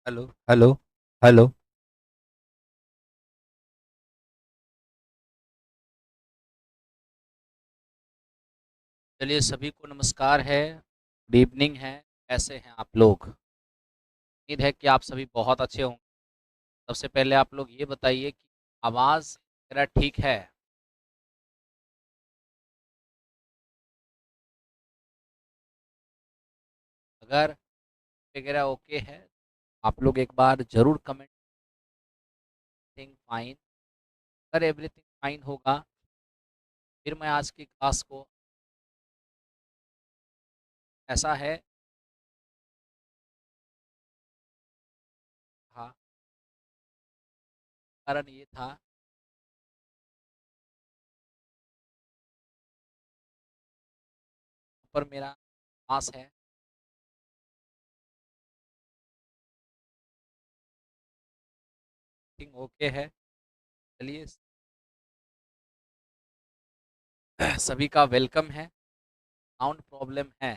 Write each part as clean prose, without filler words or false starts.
Hello hello hello. चलिए, सभी को नमस्कार है, गुड इवनिंग है। कैसे हैं आप लोग? उम्मीद है कि आप सभी बहुत अच्छे होंगे। सबसे पहले आप लोग ये बताइए कि आवाज़ मेरा ठीक है? अगर वगैरह ओके है, आप लोग एक बार ज़रूर कमेंट फाइन। अगर एवरीथिंग फाइन होगा, फिर मैं आज की क्लास को ऐसा है। हाँ, कारण ये था, पर मेरा पास है, थिंग ओके है। चलिए, सभी का वेलकम है। साउंड प्रॉब्लम है?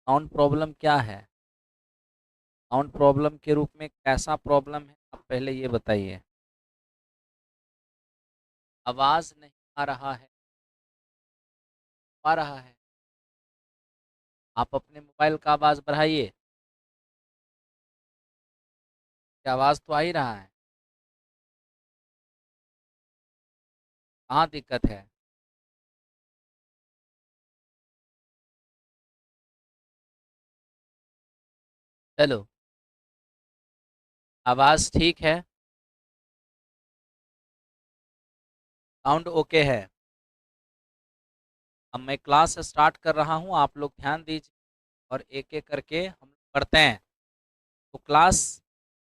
साउंड प्रॉब्लम क्या है? साउंड प्रॉब्लम के रूप में कैसा प्रॉब्लम है, आप पहले ये बताइए। आवाज नहीं आ रहा है? आ रहा है? आप अपने मोबाइल का आवाज बढ़ाइए। क्या आवाज तो आ ही रहा है? कहाँ दिक्कत है? चलो, आवाज ठीक है, साउंड ओके है। अब मैं क्लास स्टार्ट कर रहा हूँ, आप लोग ध्यान दीजिए और एक एक करके हम लोग पढ़ते हैं। तो क्लास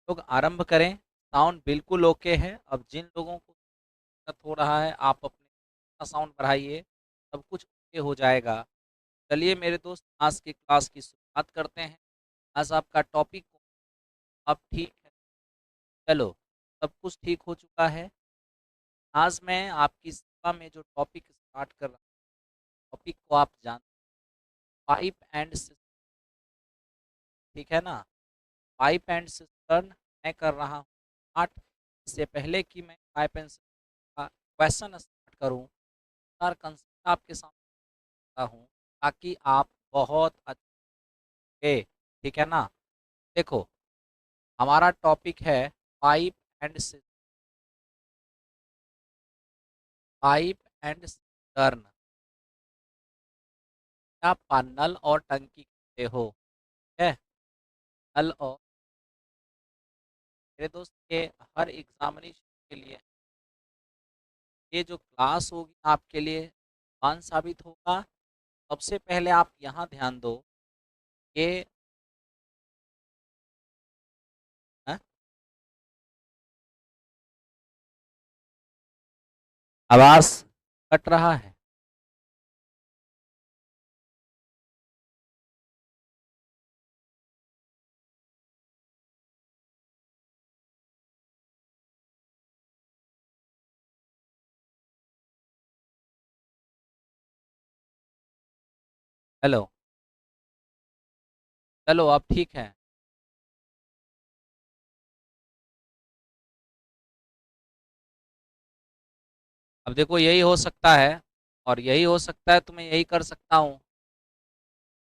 लोग आरंभ करें। साउंड बिल्कुल ओके है। अब जिन लोगों को दिक्कत हो रहा है, आप अपने साउंड बढ़ाइए, सब कुछ ओके हो जाएगा। चलिए मेरे दोस्त, आज की क्लास की शुरुआत करते हैं। आज आपका टॉपिक अब ठीक है? चलो, सब कुछ ठीक हो चुका है। आज मैं आपकी सेवा में जो टॉपिक स्टार्ट कर रहा हूँ, टॉपिक को आप जान, पाइप एंड सिस्टम। ठीक है ना? पाइप एंड सिस्टम मैं कर रहा हूँ स्टार्ट। इससे पहले कि मैं पाइप एंड सिस्टम का क्वेश्चन स्टार्ट करूँ, सार कंसेप्ट आपके सामने रखता हूँ, ताकि आप बहुत अच्छे, ठीक है ना? देखो, हमारा टॉपिक है pipe and pipe and turn. आप नल और टंकी कहते हो, है? नल और, मेरे दोस्त, ये हर एग्जामिनेशन के लिए ये जो क्लास होगी आपके लिए आसान साबित होगा। सबसे पहले आप यहाँ ध्यान दो, ये हाँ? आवाज कट रहा है? हेलो। चलो, अब ठीक है। अब देखो, यही हो सकता है और यही हो सकता है, तो मैं यही कर सकता हूँ,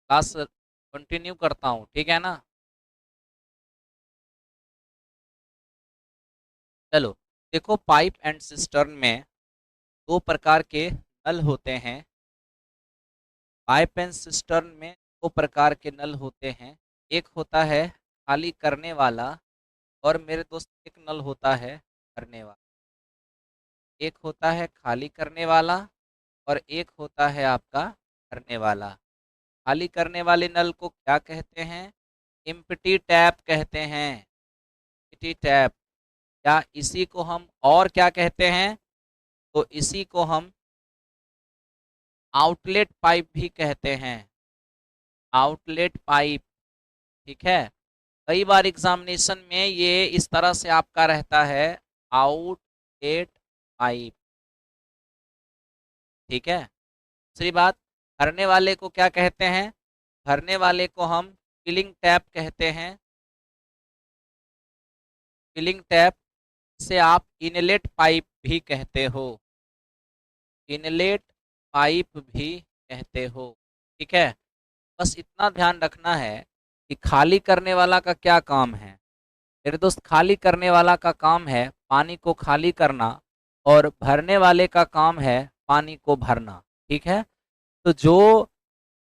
क्लास कंटिन्यू करता हूँ, ठीक है ना? चलो, देखो, पाइप एंड सिस्टर्न में दो प्रकार के नल होते हैं। पाइप एंड सिस्टर्न में दो प्रकार के नल होते हैं। एक होता है खाली करने वाला, और मेरे दोस्त एक नल होता है भरने वाला। एक होता है खाली करने वाला और एक होता है आपका भरने वाला। खाली करने वाले नल को क्या कहते हैं? एम्प्टी टैप कहते हैं। एम्प्टी टैप, या इसी को हम और क्या कहते हैं? तो इसी को हम आउटलेट पाइप भी कहते हैं। आउटलेट पाइप, ठीक है? कई बार एग्जामिनेशन में ये इस तरह से आपका रहता है, आउटलेट पाइप, ठीक है? दूसरी बात, भरने वाले को क्या कहते हैं? भरने वाले को हम फिलिंग टैप कहते हैं। फिलिंग टैप से आप इनलेट पाइप भी कहते हो, इनलेट पाइप भी कहते हो। ठीक है, बस इतना ध्यान रखना है कि खाली करने वाला का क्या काम है मेरे दोस्त। खाली करने वाला का काम है पानी को खाली करना, और भरने वाले का काम है पानी को भरना। ठीक है, तो जो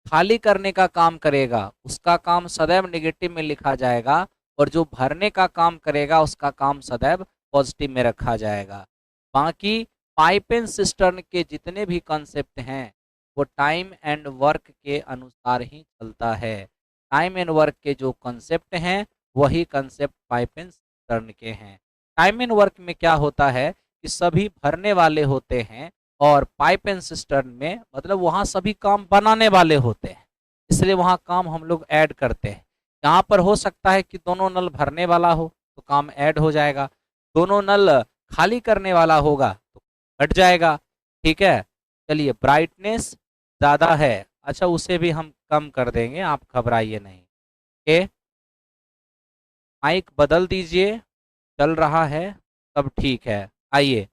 खाली करने का काम करेगा उसका काम सदैव नेगेटिव में लिखा जाएगा, और जो भरने का काम करेगा उसका काम सदैव पॉजिटिव में रखा जाएगा। बाकी पाइप एंड सिस्टर्न के जितने भी कॉन्सेप्ट हैं वो टाइम एंड वर्क के अनुसार ही चलता है। टाइम एंड वर्क के जो कॉन्सेप्ट हैं वही कॉन्सेप्ट पाइप एंड सिस्टर्न के हैं। टाइम एंड वर्क में क्या होता है कि सभी भरने वाले होते हैं, और पाइप एंड सिस्टर्न में मतलब वहाँ सभी काम बनाने वाले होते हैं, इसलिए वहाँ काम हम लोग ऐड करते हैं। यहाँ पर हो सकता है कि दोनों नल भरने वाला हो तो काम ऐड हो जाएगा, दोनों नल खाली करने वाला होगा तो घट जाएगा। ठीक है, चलिए ब्राइटनेस ज़्यादा है, अच्छा उसे भी हम कम कर देंगे, आप घबराइए नहीं। ओके, माइक बदल दीजिए, चल रहा है, सब ठीक है। आइए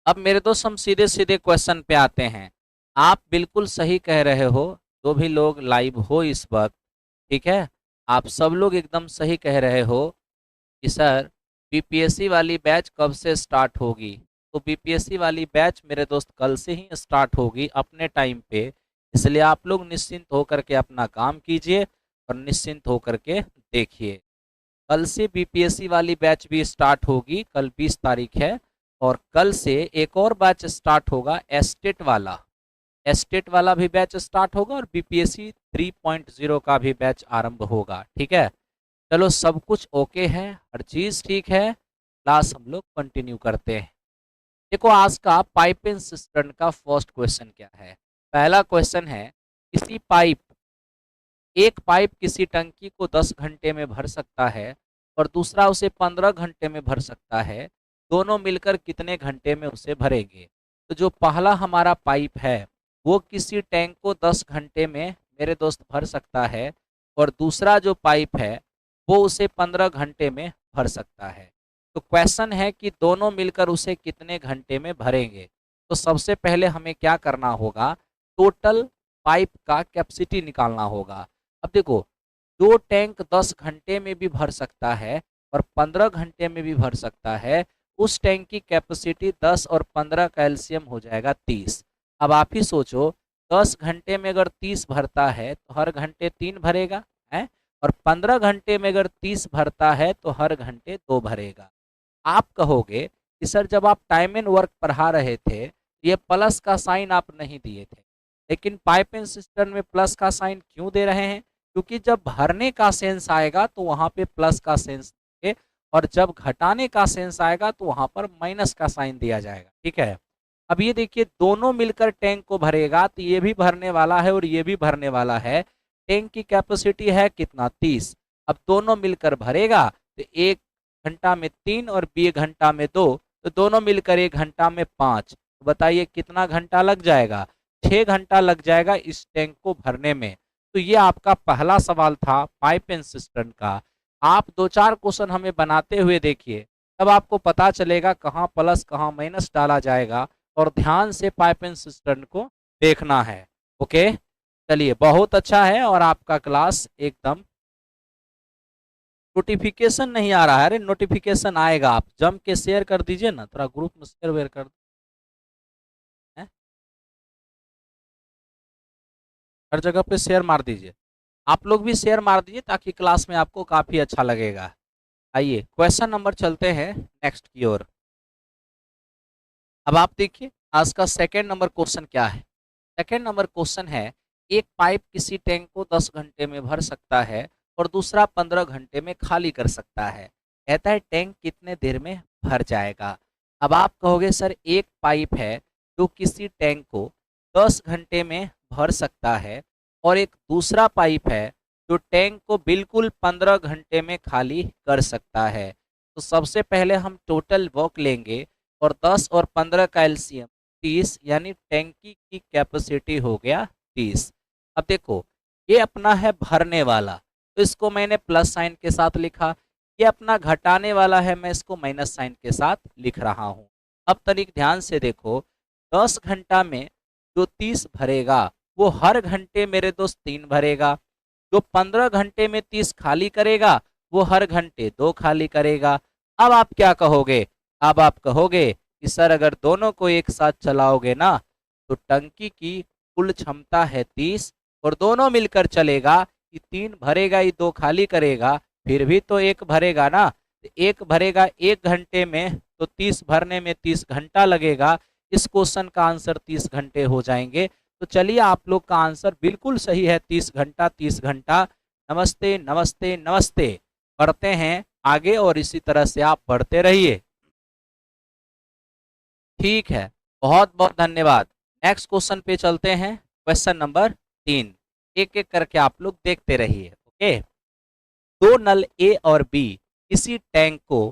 अब मेरे दोस्त हम सीधे सीधे क्वेश्चन पे आते हैं। आप बिल्कुल सही कह रहे हो, जो भी लोग लाइव हो इस वक्त, ठीक है, आप सब लोग एकदम सही कह रहे हो कि सर बीपीएससी वाली बैच कब से स्टार्ट होगी। तो बीपीएससी वाली बैच मेरे दोस्त कल से ही स्टार्ट होगी अपने टाइम पे, इसलिए आप लोग निश्चिंत होकर के अपना काम कीजिए और निश्चिंत होकर के देखिए। कल से बीपीएससी वाली बैच भी स्टार्ट होगी, कल 20 तारीख है, और कल से एक और बैच स्टार्ट होगा एस्टेट वाला, एस्टेट वाला भी बैच स्टार्ट होगा, और बीपीएससी 3.0 का भी बैच आरंभ होगा। ठीक है, चलो सब कुछ ओके है, हर चीज ठीक है, क्लास हम लोग कंटिन्यू करते हैं। देखो आज का पाइप एंड सिस्टर्न का फर्स्ट क्वेश्चन क्या है। पहला क्वेश्चन है, किसी पाइप एक पाइप किसी टंकी को 10 घंटे में भर सकता है और दूसरा उसे 15 घंटे में भर सकता है, दोनों मिलकर कितने घंटे में उसे भरेंगे। तो जो पहला हमारा पाइप है वो किसी टैंक को 10 घंटे में मेरे दोस्त भर सकता है, और दूसरा जो पाइप है वो उसे 15 घंटे में भर सकता है। तो क्वेश्चन है कि दोनों मिलकर उसे कितने घंटे में भरेंगे। तो सबसे पहले हमें क्या करना होगा, टोटल पाइप का कैपेसिटी निकालना होगा। अब देखो, दो टैंक 10 घंटे में भी भर सकता है और 15 घंटे में भी भर सकता है, उस टैंक की कैपेसिटी 10 और 15 कैल्शियम हो जाएगा 30। अब आप ही सोचो, 10 घंटे में अगर 30 भरता है तो हर घंटे 3 भरेगा है, और 15 घंटे में अगर 30 भरता है तो हर घंटे 2 भरेगा। आप कहोगे कि सर जब आप टाइम एंड वर्क पढ़ा रहे थे ये प्लस का साइन आप नहीं दिए थे, लेकिन पाइप एंड सिस्टम में प्लस का साइन क्यों दे रहे हैं, क्योंकि जब भरने का सेंस आएगा तो वहां पे प्लस का सेंस देंगे, और जब घटाने का सेंस आएगा तो वहां पर माइनस का साइन दिया जाएगा। ठीक है, अब ये देखिए दोनों मिलकर टैंक को भरेगा, तो ये भी भरने वाला है और ये भी भरने वाला है। टैंक की कैपेसिटी है कितना, 30। अब दोनों मिलकर भरेगा तो 1 घंटा में 3 और 1 घंटा में 2, तो दोनों मिलकर 1 घंटा में 5। तो बताइए कितना घंटा लग जाएगा, 6 घंटा लग जाएगा इस टैंक को भरने में। तो ये आपका पहला सवाल था पाइप एंड सिस्टम का। आप 2-4 क्वेश्चन हमें बनाते हुए देखिए, तब आपको पता चलेगा कहाँ प्लस कहाँ माइनस डाला जाएगा, और ध्यान से पाइप एंड सिस्टम को देखना है। ओके, चलिए बहुत अच्छा है, और आपका क्लास एकदम। नोटिफिकेशन नहीं आ रहा है, अरे नोटिफिकेशन आएगा, आप जम के शेयर कर दीजिए ना, थोड़ा ग्रुप में शेयर वेयर कर है? हर जगह पे शेयर मार दीजिए, आप लोग भी शेयर मार दीजिए ताकि क्लास में आपको काफी अच्छा लगेगा। आइए क्वेश्चन नंबर चलते हैं नेक्स्ट की ओर। अब आप देखिए आज का सेकेंड नंबर क्वेश्चन क्या है। सेकेंड नंबर क्वेश्चन है, एक पाइप किसी टैंक को 10 घंटे में भर सकता है और दूसरा 15 घंटे में खाली कर सकता है, कहता है टैंक कितने देर में भर जाएगा। अब आप कहोगे सर एक पाइप है जो किसी टैंक को 10 घंटे में भर सकता है, और एक दूसरा पाइप है जो टैंक को बिल्कुल 15 घंटे में खाली कर सकता है। तो सबसे पहले हम टोटल वर्क लेंगे, और 10 और 15 का एलसीएम 30, यानी टैंकी की कैपेसिटी हो गया 30। अब देखो ये अपना है भरने वाला, तो इसको मैंने प्लस साइन के साथ लिखा। ये अपना घटाने वाला है, मैं इसको माइनस साइन के साथ लिख रहा हूँ। अब तनिक ध्यान से देखो, 10 घंटा में जो 30 भरेगा वो हर घंटे मेरे दोस्त 3 भरेगा। जो 15 घंटे में 30 खाली करेगा वो हर घंटे 2 खाली करेगा। अब आप क्या कहोगे? अब आप कहोगे कि सर अगर दोनों को एक साथ चलाओगे ना तो टंकी की कुल क्षमता है 30 और दोनों मिलकर चलेगा कि 3 भरेगा ही 2 खाली करेगा, फिर भी तो 1 भरेगा ना। तो 1 भरेगा 1 घंटे में, तो 30 भरने में 30 घंटा लगेगा। इस क्वेश्चन का आंसर 30 घंटे हो जाएंगे। तो चलिए आप लोग का आंसर बिल्कुल सही है, 30 घंटा 30 घंटा। नमस्ते नमस्ते नमस्ते। पढ़ते हैं आगे और इसी तरह से आप पढ़ते रहिए। ठीक है, बहुत बहुत धन्यवाद। नेक्स्ट क्वेश्चन पे चलते हैं, क्वेश्चन नंबर 3। एक एक करके आप लोग देखते रहिए। ओके, दो नल ए और बी इसी टैंक को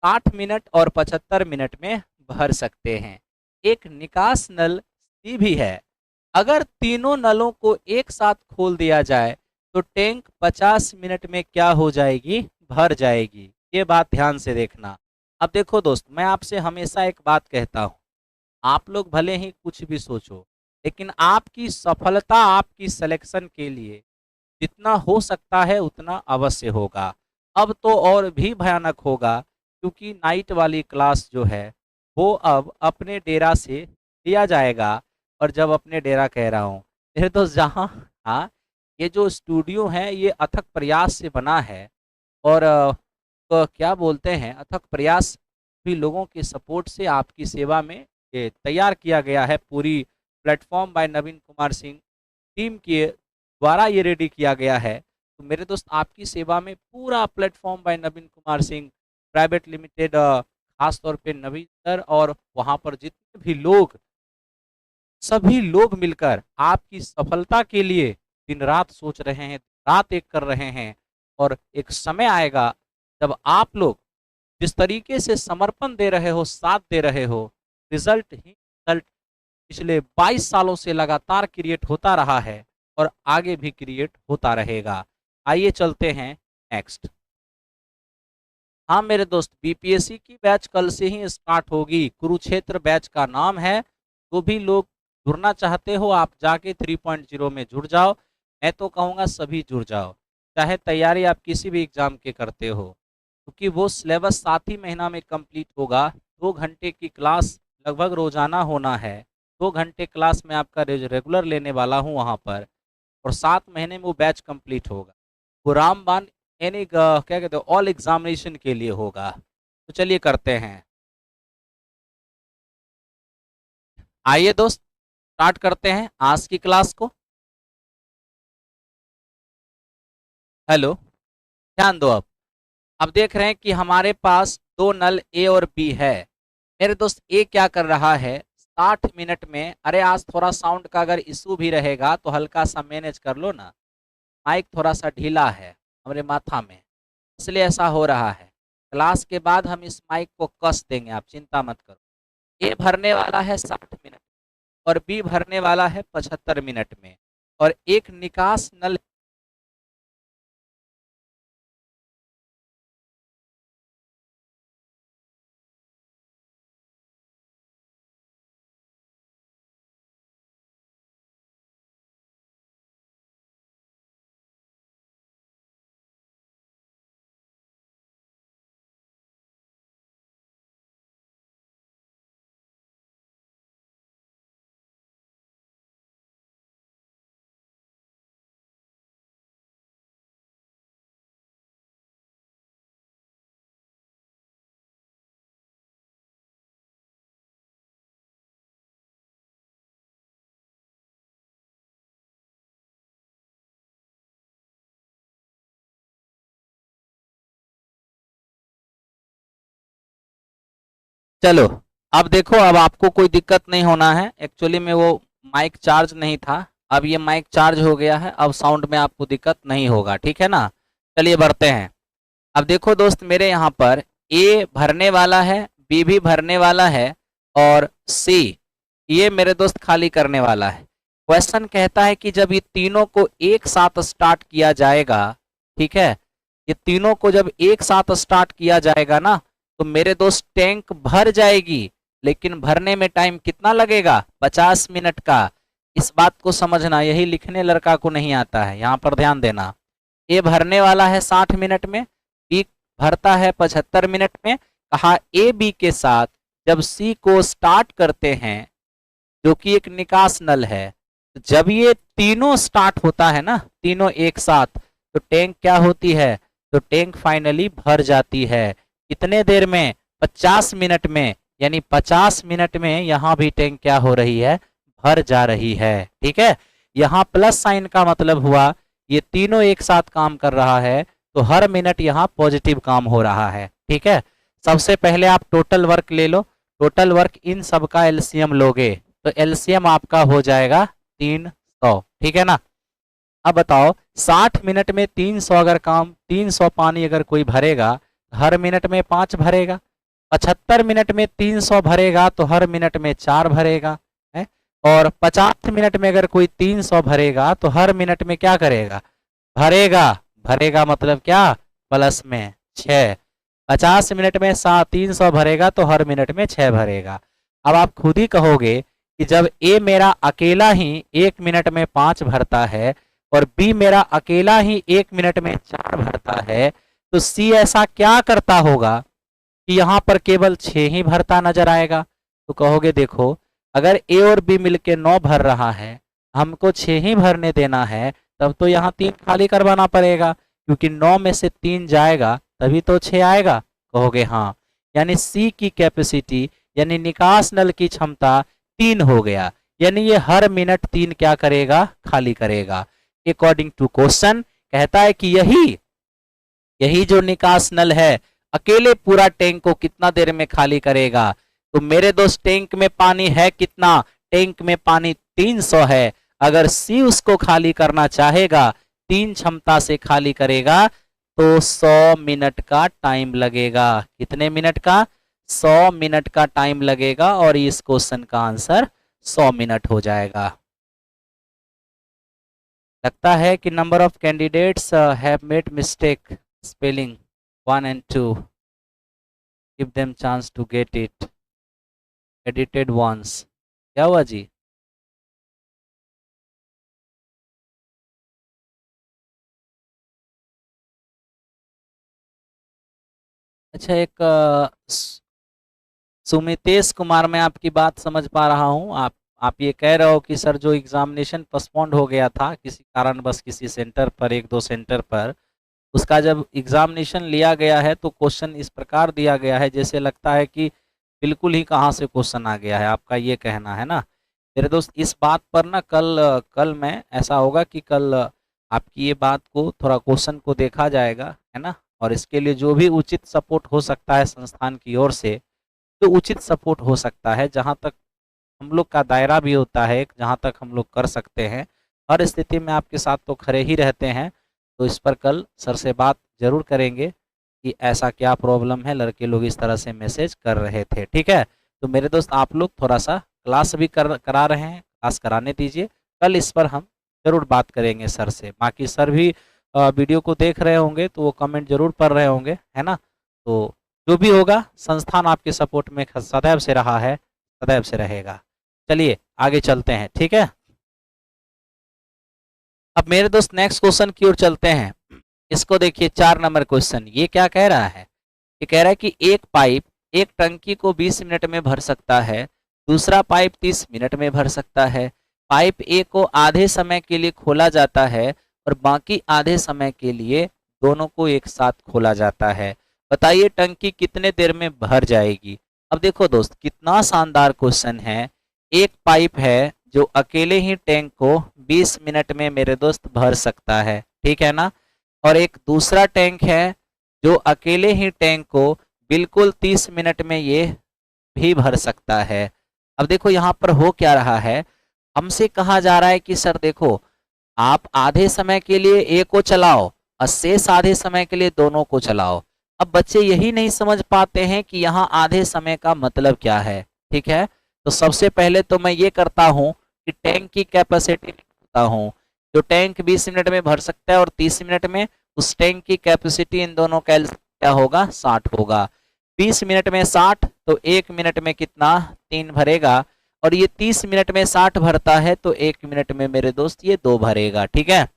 60 मिनट और 75 मिनट में भर सकते हैं। एक निकास नल सी भी है। अगर तीनों नलों को एक साथ खोल दिया जाए तो टैंक 50 मिनट में क्या हो जाएगी? भर जाएगी। ये बात ध्यान से देखना। अब देखो दोस्त, मैं आपसे हमेशा एक बात कहता हूँ, आप लोग भले ही कुछ भी सोचो, लेकिन आपकी सफलता आपकी सिलेक्शन के लिए जितना हो सकता है उतना अवश्य होगा। अब तो और भी भयानक होगा, क्योंकि नाइट वाली क्लास जो है वो अब अपने डेरा से लिया जाएगा। और जब अपने डेरा कह रहा हूँ, फिर तो जहाँ, हाँ, ये जो स्टूडियो है ये अथक प्रयास से बना है। और क्या बोलते हैं, अथक प्रयास भी लोगों के सपोर्ट से आपकी सेवा में ये तैयार किया गया है। पूरी प्लेटफॉर्म बाय नवीन कुमार सिंह टीम के द्वारा ये रेडी किया गया है। तो मेरे दोस्त, आपकी सेवा में पूरा प्लेटफॉर्म बाय नवीन कुमार सिंह प्राइवेट लिमिटेड, खास तौर पे नवीन सर और वहाँ पर जितने भी लोग, सभी लोग मिलकर आपकी सफलता के लिए दिन रात सोच रहे हैं, रात एक कर रहे हैं। और एक समय आएगा जब आप लोग जिस तरीके से समर्पण दे रहे हो, साथ दे रहे हो, रिजल्ट ही रिजल्ट पिछले 22 सालों से लगातार क्रिएट होता रहा है और आगे भी क्रिएट होता रहेगा। आइए चलते हैं नेक्स्ट। हाँ मेरे दोस्त, बीपीएससी की बैच कल से ही स्टार्ट होगी। कुरुक्षेत्र बैच का नाम है। तो भी लोग जुड़ना चाहते हो, आप जाके 3.0 में जुड़ जाओ। मैं तो कहूँगा सभी जुड़ जाओ, चाहे तैयारी आप किसी भी एग्जाम के करते हो, क्योंकि वो सिलेबस 7 ही महीना में कंप्लीट होगा। 2 घंटे की क्लास लगभग रोजाना होना है। 2 घंटे क्लास में आपका रेगुलर लेने वाला हूँ वहाँ पर, और 7 महीने में वो बैच कंप्लीट होगा। वो रामबाण यानी क्या कहते हैं, ऑल एग्जामिनेशन के लिए होगा। तो चलिए करते हैं। आइए दोस्त, स्टार्ट करते हैं आज की क्लास को। हेलो, ध्यान दो। अब देख रहे हैं कि हमारे पास 2 नल ए और बी है। मेरे दोस्त, ए क्या कर रहा है, 60 मिनट में, अरे आज थोड़ा साउंड का अगर इशू भी रहेगा तो हल्का सा मैनेज कर लो ना। माइक थोड़ा सा ढीला है हमारे माथा में, इसलिए ऐसा हो रहा है। क्लास के बाद हम इस माइक को कस देंगे, आप चिंता मत करो। ए भरने वाला है 60 मिनट और बी भरने वाला है 75 मिनट में। और एक निकास नल, चलो अब देखो, अब आपको कोई दिक्कत नहीं होना है। एक्चुअली में वो माइक चार्ज नहीं था, अब ये माइक चार्ज हो गया है, अब साउंड में आपको दिक्कत नहीं होगा, ठीक है ना। चलिए बढ़ते हैं। अब देखो दोस्त, मेरे यहाँ पर ए भरने वाला है, बी भी भरने वाला है, और सी ये मेरे दोस्त खाली करने वाला है। क्वेश्चन कहता है कि जब ये तीनों को एक साथ स्टार्ट किया जाएगा, ठीक है, ये तीनों को जब एक साथ स्टार्ट किया जाएगा ना, तो मेरे दोस्त टैंक भर जाएगी, लेकिन भरने में टाइम कितना लगेगा? 50 मिनट का। इस बात को समझना, यही लिखने लड़का को नहीं आता है, यहाँ पर ध्यान देना। ए भरने वाला है 60 मिनट में, बी भरता है 75 मिनट में। कहा ए बी के साथ जब सी को स्टार्ट करते हैं, जो कि एक निकास नल है, जब ये तीनों स्टार्ट होता है ना, तीनों एक साथ, तो टैंक क्या होती है? तो टैंक फाइनली भर जाती है। कितने देर में? 50 मिनट में। यानी 50 मिनट में यहां भी टैंक क्या हो रही है? भर जा रही है। ठीक है, यहाँ प्लस साइन का मतलब हुआ ये तीनों एक साथ काम कर रहा है, तो हर मिनट यहाँ पॉजिटिव काम हो रहा है। ठीक है, सबसे पहले आप टोटल वर्क ले लो। टोटल वर्क इन सब का एलसीएम लोगे तो एलसीएम आपका हो जाएगा 300। ठीक है ना? अब बताओ 60 मिनट में 300 अगर काम, 300 पानी अगर कोई भरेगा, हर मिनट में 5 भरेगा। 75 मिनट में 300 भरेगा तो हर मिनट में 4 भरेगा है। और 50 मिनट में अगर कोई 300 भरेगा तो हर मिनट में क्या करेगा? भरेगा। भरेगा मतलब क्या? प्लस में 6। 50 मिनट में 300 भरेगा तो हर मिनट में 6 भरेगा। अब आप खुद ही कहोगे कि जब ए मेरा अकेला ही 1 मिनट में 5 भरता है और बी मेरा अकेला ही 1 मिनट में 4 भरता है, तो सी ऐसा क्या करता होगा कि यहाँ पर केवल 6 ही भरता नजर आएगा? तो कहोगे देखो, अगर ए और बी मिलके 9 भर रहा है, हमको 6 ही भरने देना है, तब तो यहाँ 3 खाली करवाना पड़ेगा, क्योंकि 9 में से 3 जाएगा तभी तो 6 आएगा। कहोगे हाँ, यानी सी की कैपेसिटी यानी निकास नल की क्षमता 3 हो गया, यानी ये हर मिनट 3 क्या करेगा? खाली करेगा। अकॉर्डिंग टू क्वेश्चन कहता है कि यही जो निकास नल है अकेले पूरा टैंक को कितना देर में खाली करेगा? तो मेरे दोस्त टैंक में पानी है कितना? टैंक में पानी 300 है। अगर सी उसको खाली करना चाहेगा, 3 क्षमता से खाली करेगा, तो 100 मिनट का टाइम लगेगा। कितने मिनट का? 100 मिनट का टाइम लगेगा, और इस क्वेश्चन का आंसर 100 मिनट हो जाएगा। लगता है कि number of candidates have made mistake spelling 1 and 2. Give them chance to get it edited once. क्या हुआ जी? अच्छा, एक सुमितेश कुमार, मैं आपकी बात समझ पा रहा हूँ। आप ये कह रहे हो कि सर जो एग्जामिनेशन पोस्टपोन्ड हो गया था किसी कारणवश, किसी सेंटर पर, 1-2 सेंटर पर, उसका जब एग्जामिनेशन लिया गया है तो क्वेश्चन इस प्रकार दिया गया है, जैसे लगता है कि बिल्कुल ही कहाँ से क्वेश्चन आ गया है, आपका ये कहना है ना? मेरे दोस्त, इस बात पर ना कल मैं ऐसा होगा कि कल आपकी ये बात को, थोड़ा क्वेश्चन को देखा जाएगा, है ना? और इसके लिए जो भी उचित सपोर्ट हो सकता है संस्थान की ओर से, तो उचित सपोर्ट हो सकता है, जहाँ तक हम लोग का दायरा भी होता है, जहाँ तक हम लोग कर सकते हैं। हर स्थिति में आपके साथ तो खड़े ही रहते हैं। तो इस पर कल सर से बात जरूर करेंगे कि ऐसा क्या प्रॉब्लम है, लड़के लोग इस तरह से मैसेज कर रहे थे। ठीक है, तो मेरे दोस्त आप लोग थोड़ा सा क्लास भी करा रहे हैं, क्लास कराने दीजिए। कल इस पर हम जरूर बात करेंगे सर से। बाकी सर भी वीडियो को देख रहे होंगे तो वो कमेंट जरूर पढ़ रहे होंगे, है ना? तो जो भी होगा, संस्थान आपके सपोर्ट में सदैव से रहा है, सदैव से रहेगा। चलिए आगे चलते हैं। ठीक है, अब मेरे दोस्त नेक्स्ट क्वेश्चन की ओर चलते हैं। इसको देखिए, 4 नंबर क्वेश्चन। ये क्या कह रहा है? ये कह रहा है कि एक पाइप एक टंकी को 20 मिनट में भर सकता है, दूसरा पाइप 30 मिनट में भर सकता है। पाइप ए को आधे समय के लिए खोला जाता है और बाकी आधे समय के लिए दोनों को एक साथ खोला जाता है। बताइए टंकी कितने देर में भर जाएगी? अब देखो दोस्त, कितना शानदार क्वेश्चन है। एक पाइप है जो अकेले ही टैंक को 20 मिनट में मेरे दोस्त भर सकता है, ठीक है ना? और एक दूसरा टैंक है जो अकेले ही टैंक को बिल्कुल 30 मिनट में ये भी भर सकता है। अब देखो यहाँ पर हो क्या रहा है, हमसे कहा जा रहा है कि सर देखो, आप आधे समय के लिए ए को चलाओ और शेष आधे समय के लिए दोनों को चलाओ। अब बच्चे यही नहीं समझ पाते हैं कि यहाँ आधे समय का मतलब क्या है। ठीक है, तो सबसे पहले तो मैं ये करता हूँ कि टैंक की कैपेसिटी लिखता हूँ। जो टैंक 20 मिनट में भर सकता है और 30 मिनट में, उस टैंक की कैपेसिटी इन दोनों का क्या होगा, 60 होगा। 20 मिनट में 60, तो 1 मिनट में कितना, 3 भरेगा। और ये 30 मिनट में 60 भरता है, तो 1 मिनट में मेरे दोस्त ये 2 भरेगा। ठीक है,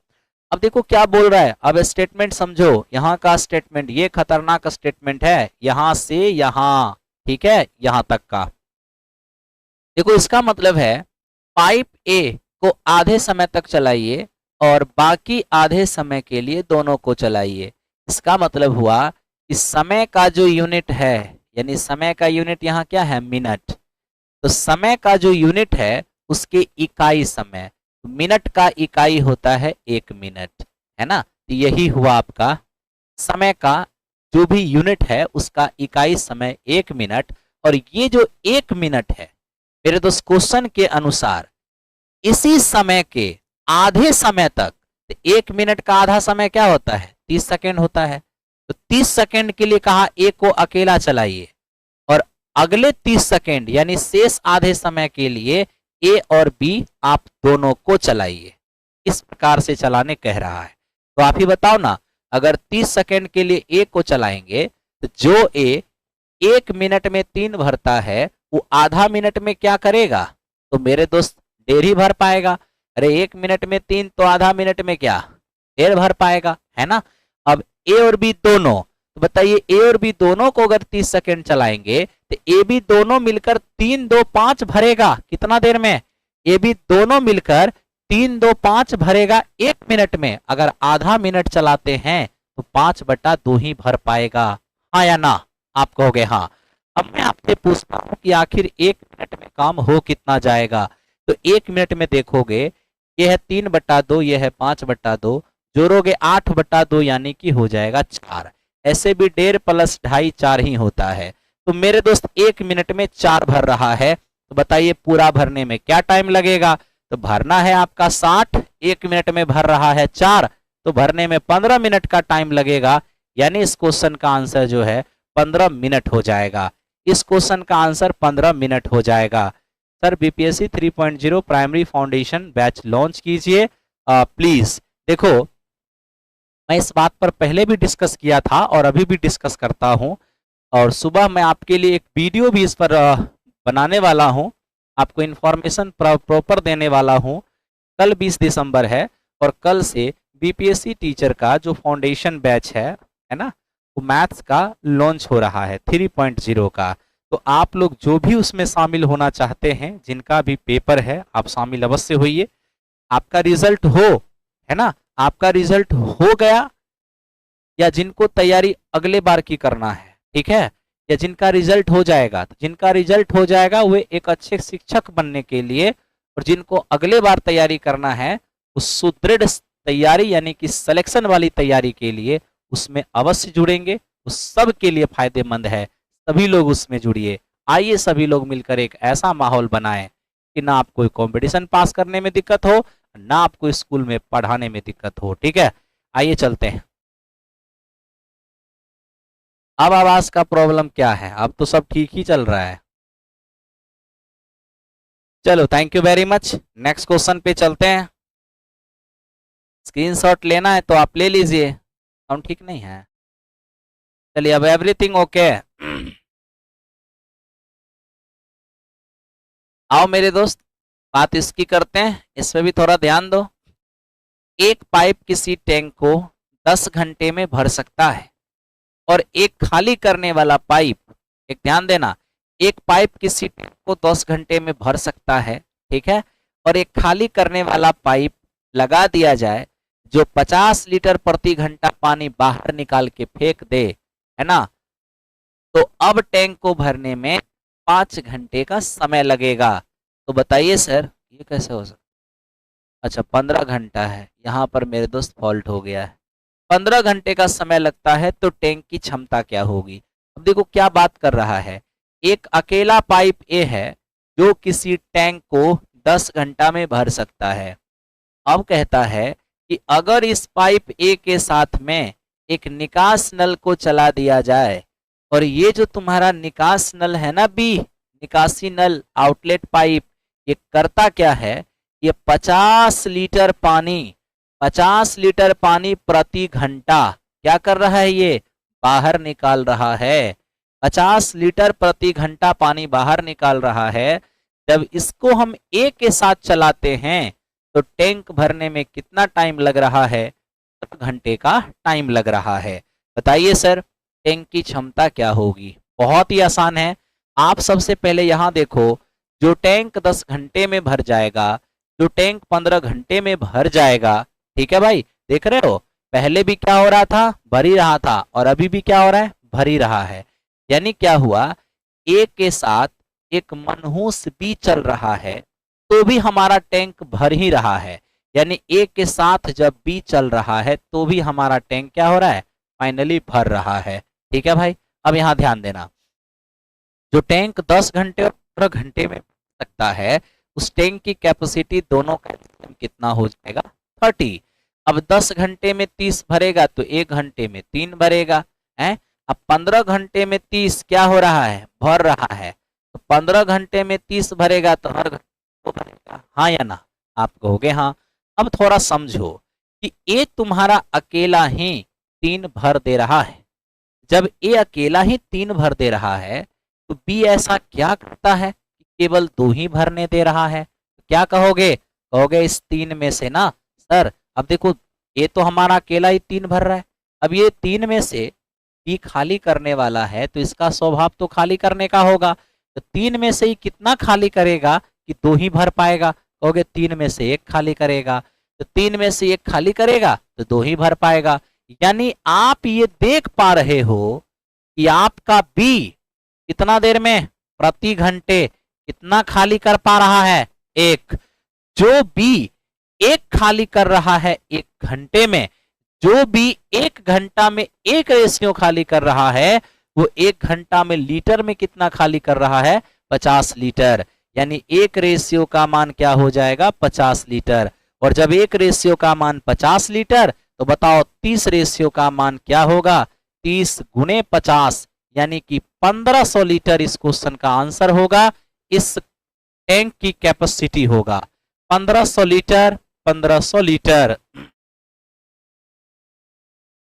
अब देखो क्या बोल रहा है, अब स्टेटमेंट समझो। यहाँ का स्टेटमेंट ये खतरनाक स्टेटमेंट है, यहां से यहां, ठीक है, यहां तक का। देखो इसका मतलब है पाइप ए को आधे समय तक चलाइए और बाकी आधे समय के लिए दोनों को चलाइए। इसका मतलब हुआ कि समय का जो यूनिट है, यानी समय का यूनिट यहाँ क्या है, मिनट। तो समय का जो यूनिट है उसके इकाई समय, तो मिनट का इकाई होता है 1 मिनट, है ना। तो यही हुआ आपका समय का जो भी यूनिट है उसका इकाई समय 1 मिनट। और ये जो 1 मिनट है मेरे दोस्त क्वेश्चन के अनुसार इसी समय के आधे समय तक, तो 1 मिनट का आधा समय क्या होता है, 30 सेकेंड होता है। तो 30 सेकेंड के लिए कहा ए को अकेला चलाइए और अगले 30 सेकेंड यानी शेष आधे समय के लिए ए और बी आप दोनों को चलाइए। इस प्रकार से चलाने कह रहा है। तो आप ही बताओ ना, अगर 30 सेकेंड के लिए ए को चलाएंगे तो जो ए 1 मिनट में 3 भरता है वो आधा मिनट में क्या करेगा, तो मेरे दोस्त डेढ़ ही भर पाएगा। अरे 1 मिनट में 3 तो आधा मिनट में क्या, डेढ़ भर पाएगा, है ना। अब ए और बी दोनों, तो बताइए ए और बी दोनों को अगर 30 सेकेंड चलाएंगे तो ए बी दोनों मिलकर 3 2 5 भरेगा। कितना देर में, ए बी दोनों मिलकर 3 2 5 भरेगा 1 मिनट में। अगर आधा मिनट चलाते हैं तो 5/2 ही भर पाएगा, हाँ या ना। आप कहोगे हाँ। अब मैं आपसे पूछता हूं कि आखिर 1 मिनट में काम हो कितना जाएगा। तो 1 मिनट में देखोगे ये है 3/2, ये है 5/2, जोड़ोगे 8/2 यानी कि हो जाएगा 4। ऐसे भी 1.5 + 2.5 4 ही होता है। तो मेरे दोस्त 1 मिनट में 4 भर रहा है। तो बताइए पूरा भरने में क्या टाइम लगेगा, तो भरना है आपका 60, 1 मिनट में भर रहा है 4, तो भरने में 15 मिनट का टाइम लगेगा। यानी इस क्वेश्चन का आंसर जो है 15 मिनट हो जाएगा। इस क्वेश्चन का आंसर 15 मिनट हो जाएगा। Sir BPSC 3.0 primary foundation batch launch कीजिए प्लीज। देखो मैं इस बात पर पहले भी डिस्कस किया था और अभी भी डिस्कस करता हूं, और सुबह मैं आपके लिए एक वीडियो भी इस पर बनाने वाला हूं, आपको इन्फॉर्मेशन प्रॉपर देने वाला हूं। कल 20 दिसंबर है और कल से बीपीएससी टीचर का जो फाउंडेशन बैच है ना, वो मैथ्स का लॉन्च हो रहा है 3.0 का। तो आप लोग जो भी उसमें शामिल होना चाहते हैं, जिनका भी पेपर है, आप शामिल अवश्य होइए। आपका रिजल्ट हो, है ना, आपका रिजल्ट हो गया या जिनको तैयारी अगले बार की करना है, ठीक है, या जिनका रिजल्ट हो जाएगा, तो जिनका रिजल्ट हो जाएगा वे एक अच्छे शिक्षक बनने के लिए, और जिनको अगले बार तैयारी करना है उस सुदृढ़ तैयारी यानी कि सिलेक्शन वाली तैयारी के लिए उसमें अवश्य जुड़ेंगे। उस सब के लिए फायदेमंद है, सभी लोग उसमें जुड़िए। आइए सभी लोग मिलकर एक ऐसा माहौल बनाएं कि ना आपको कंपटीशन पास करने में दिक्कत हो, ना आपको स्कूल में पढ़ाने में दिक्कत हो। ठीक है, आइए चलते हैं। अब आवाज का प्रॉब्लम क्या है, अब तो सब ठीक ही चल रहा है। चलो thank you very much. Next question पे चलते हैं। स्क्रीनशॉट लेना है तो आप ले लीजिए, साउंड ठीक नहीं है। चलिए अब एवरीथिंग ओके। आओ मेरे दोस्त बात इसकी करते हैं, इस पे भी थोड़ा ध्यान दो। एक पाइप किसी टैंक को 10 घंटे में भर सकता है और एक खाली करने वाला पाइप, एक ध्यान देना, एक पाइप किसी टैंक को 10 घंटे में भर सकता है, ठीक है, और एक खाली करने वाला पाइप लगा दिया जाए जो 50 लीटर प्रति घंटा पानी बाहर निकाल के फेंक दे, है ना। तो अब टैंक को भरने में 5 घंटे का समय लगेगा। तो बताइए सर ये कैसे हो सकता। अच्छा 15 घंटा है, यहाँ पर मेरे दोस्त फॉल्ट हो गया है। 15 घंटे का समय लगता है तो टैंक की क्षमता क्या होगी। अब देखो क्या बात कर रहा है, एक अकेला पाइप ए है जो किसी टैंक को 10 घंटा में भर सकता है। अब कहता है कि अगर इस पाइप ए के साथ में एक निकास नल को चला दिया जाए, और ये जो तुम्हारा निकास नल है ना बी, निकासी नल आउटलेट पाइप, ये करता क्या है, ये 50 लीटर पानी 50 लीटर पानी प्रति घंटा क्या कर रहा है, ये बाहर निकाल रहा है। 50 लीटर प्रति घंटा पानी बाहर निकाल रहा है। जब इसको हम ए के साथ चलाते हैं तो टैंक भरने में कितना टाइम लग रहा है, 7 घंटे का टाइम लग रहा है। बताइए सर, टैंक की क्षमता क्या होगी। बहुत ही आसान है। आप सबसे पहले यहां देखो, जो टैंक 10 घंटे में भर जाएगा, जो टैंक 15 घंटे में भर जाएगा, ठीक है भाई, देख रहे हो, पहले भी क्या हो रहा था, भर ही रहा था, और अभी भी क्या हो रहा है, भर ही रहा है। यानी क्या हुआ, ए के साथ एक मनहूस बी चल रहा है तो भी हमारा टैंक भर ही रहा है। यानी ए के साथ जब बी चल रहा है तो भी हमारा टैंक क्या हो रहा है, फाइनली भर रहा है। ठीक है भाई, अब यहां ध्यान देना, जो टैंक 10 घंटे और 15 घंटे में सकता है, उस टैंक की कैपेसिटी दोनों का कितना हो जाएगा, 30। अब 10 घंटे में 30 भरेगा तो 1 घंटे में 3 भरेगा है। अब 15 घंटे में 30 क्या हो रहा है, भर रहा है। तो 15 घंटे में 30 भरेगा तो हर घंटे को भरेगा, हाँ या ना, आप कहोगे हाँ। अब थोड़ा समझो कि ए तुम्हारा अकेला ही 3 भर दे रहा है। जब ए अकेला ही 3 भर दे रहा है तो बी ऐसा क्या करता है कि केवल 2 ही भरने दे रहा है। क्या कहोगे, कहोगे इस 3 में से ना सर, अब देखो ये तो हमारा अकेला ही 3 भर रहा है, अब ये 3 में से बी खाली करने वाला है तो इसका स्वभाव तो खाली करने का होगा। तो 3 में से ही कितना खाली करेगा कि 2 ही भर पाएगा। कहोगे 3 में से 1 खाली करेगा, तो 3 में से 1 खाली करेगा तो 2 ही भर पाएगा। यानी आप ये देख पा रहे हो कि आपका बी कितना देर में, प्रति घंटे कितना खाली कर पा रहा है, 1। जो बी 1 खाली कर रहा है 1 घंटे में, जो बी 1 घंटा में 1 रेशियो खाली कर रहा है, वो 1 घंटा में लीटर में कितना खाली कर रहा है, 50 लीटर। यानी 1 रेशियो का मान क्या हो जाएगा, 50 लीटर। और जब 1 रेशियो का मान 50 लीटर, तो बताओ 30 रेशियो का मान क्या होगा, 30 गुणे 50, यानी कि 1500 लीटर इस क्वेश्चन का आंसर होगा। इस टैंक की कैपेसिटी होगा 1500 लीटर, 1500 लीटर।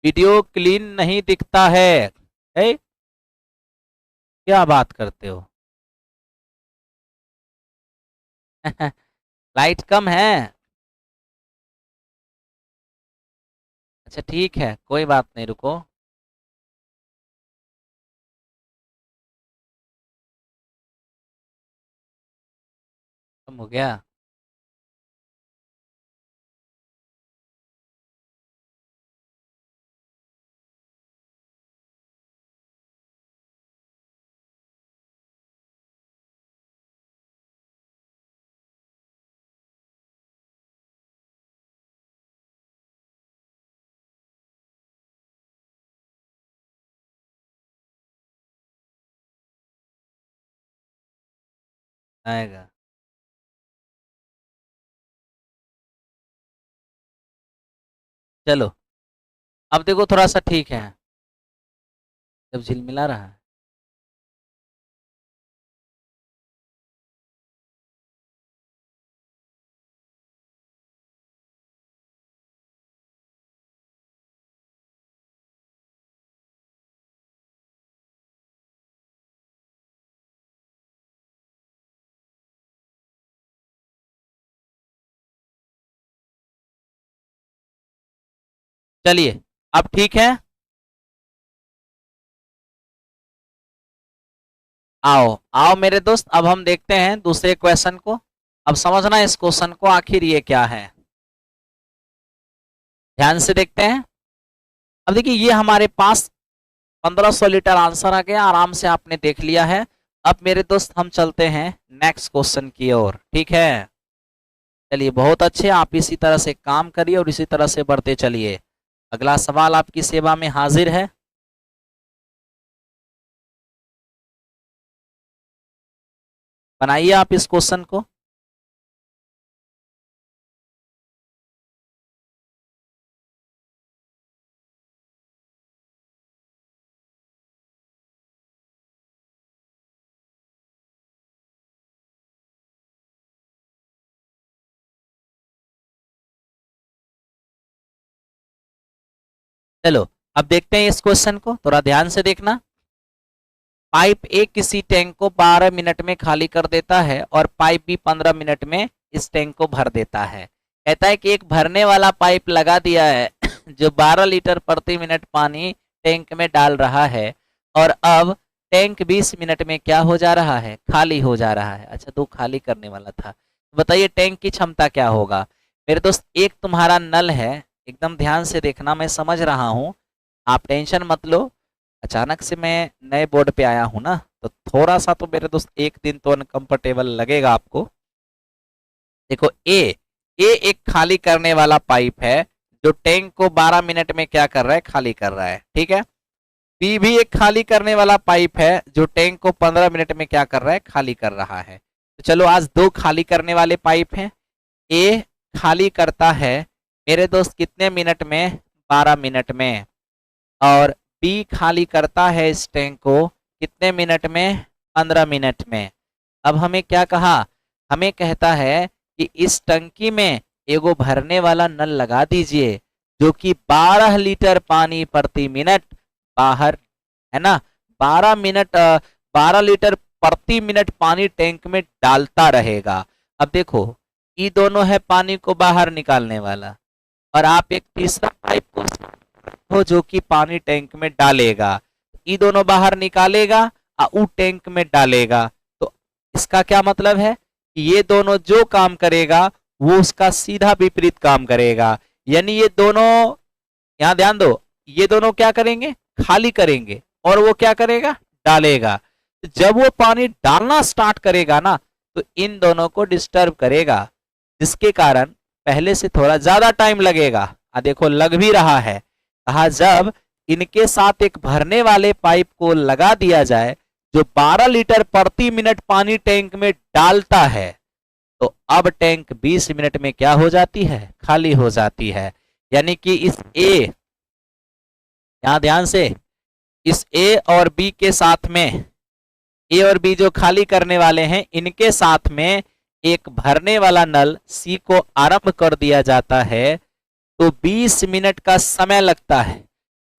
वीडियो क्लीन नहीं दिखता है? क्या बात करते हो। लाइट कम है, अच्छा ठीक है, कोई बात नहीं, रुको। कम हो गया। आएगा। चलो, अब देखो थोड़ा सा ठीक है, जब झिलमिला रहा है। चलिए, अब ठीक है। आओ आओ मेरे दोस्त, अब हम देखते हैं दूसरे क्वेश्चन को। अब समझना इस क्वेश्चन को, आखिर ये क्या है, ध्यान से देखते हैं। अब देखिए, ये हमारे पास 1500 लीटर आंसर आ गया, आराम से आपने देख लिया है। अब मेरे दोस्त हम चलते हैं नेक्स्ट क्वेश्चन की ओर, ठीक है। चलिए, बहुत अच्छे, आप इसी तरह से काम करिए और इसी तरह से बढ़ते चलिए। अगला सवाल आपकी सेवा में हाजिर है। बनाइए आप इस क्वेश्चन को। चलो अब देखते हैं इस क्वेश्चन को, थोड़ा ध्यान से देखना। पाइप ए किसी टैंक को 12 मिनट में खाली कर देता है और पाइप बी 15 मिनट में इस टैंक को भर देता है। कहता है कि एक भरने वाला पाइप लगा दिया है जो 12 लीटर प्रति मिनट पानी टैंक में डाल रहा है और अब टैंक 20 मिनट में क्या हो जा रहा है, खाली हो जा रहा है। अच्छा, दो खाली करने वाला था। बताइए टैंक की क्षमता क्या होगा। मेरे दोस्त एक तुम्हारा नल है, एकदम ध्यान से देखना, मैं समझ रहा हूं, आप टेंशन मत लो। अचानक से मैं नए बोर्ड पे आया हूं ना, तो थोड़ा सा तो मेरे दोस्त एक दिन तो अनकंफर्टेबल लगेगा आपको। देखो ए एक खाली करने वाला पाइप है जो टैंक को 12 मिनट में क्या कर रहा है, खाली कर रहा है, ठीक है। बी भी एक खाली करने वाला पाइप है जो टैंक को 15 मिनट में क्या कर रहा है, खाली कर रहा है। तो चलो आज दो खाली करने वाले पाइप हैं। ए खाली करता है मेरे दोस्त कितने मिनट में, 12 मिनट में, और बी खाली करता है इस टैंक को कितने मिनट में, 15 मिनट में। अब हमें क्या कहा, हमें कहता है कि इस टंकी में एगो भरने वाला नल लगा दीजिए जो कि 12 लीटर पानी प्रति मिनट बाहर, है ना, 12 लीटर प्रति मिनट पानी टैंक में डालता रहेगा। अब देखो ये दोनों है पानी को बाहर निकालने वाला, और आप एक तीसरा पाइप को हो जो कि पानी टैंक में डालेगा। ये दोनों बाहर निकालेगा और ऊ टैंक में डालेगा। तो इसका क्या मतलब है कि ये दोनों जो काम करेगा वो उसका सीधा विपरीत काम करेगा। यानी ये दोनों, यहां ध्यान दो, ये दोनों क्या करेंगे, खाली करेंगे, और वो क्या करेगा, डालेगा। जब वो पानी डालना स्टार्ट करेगा ना, तो इन दोनों को डिस्टर्ब करेगा, जिसके कारण पहले से थोड़ा ज्यादा टाइम लगेगा। देखो लग भी रहा है। कहा जब इनके साथ एक भरने वाले पाइप को लगा दिया जाए जो 12 लीटर प्रति मिनट पानी टैंक में डालता है, तो अब टैंक 20 मिनट में क्या हो जाती है, खाली हो जाती है। यानी कि इस ए, यहां ध्यान से, इस ए और बी के साथ में, ए और बी जो खाली करने वाले हैं, इनके साथ में एक भरने वाला नल सी को आरंभ कर दिया जाता है, तो 20 मिनट का समय लगता है।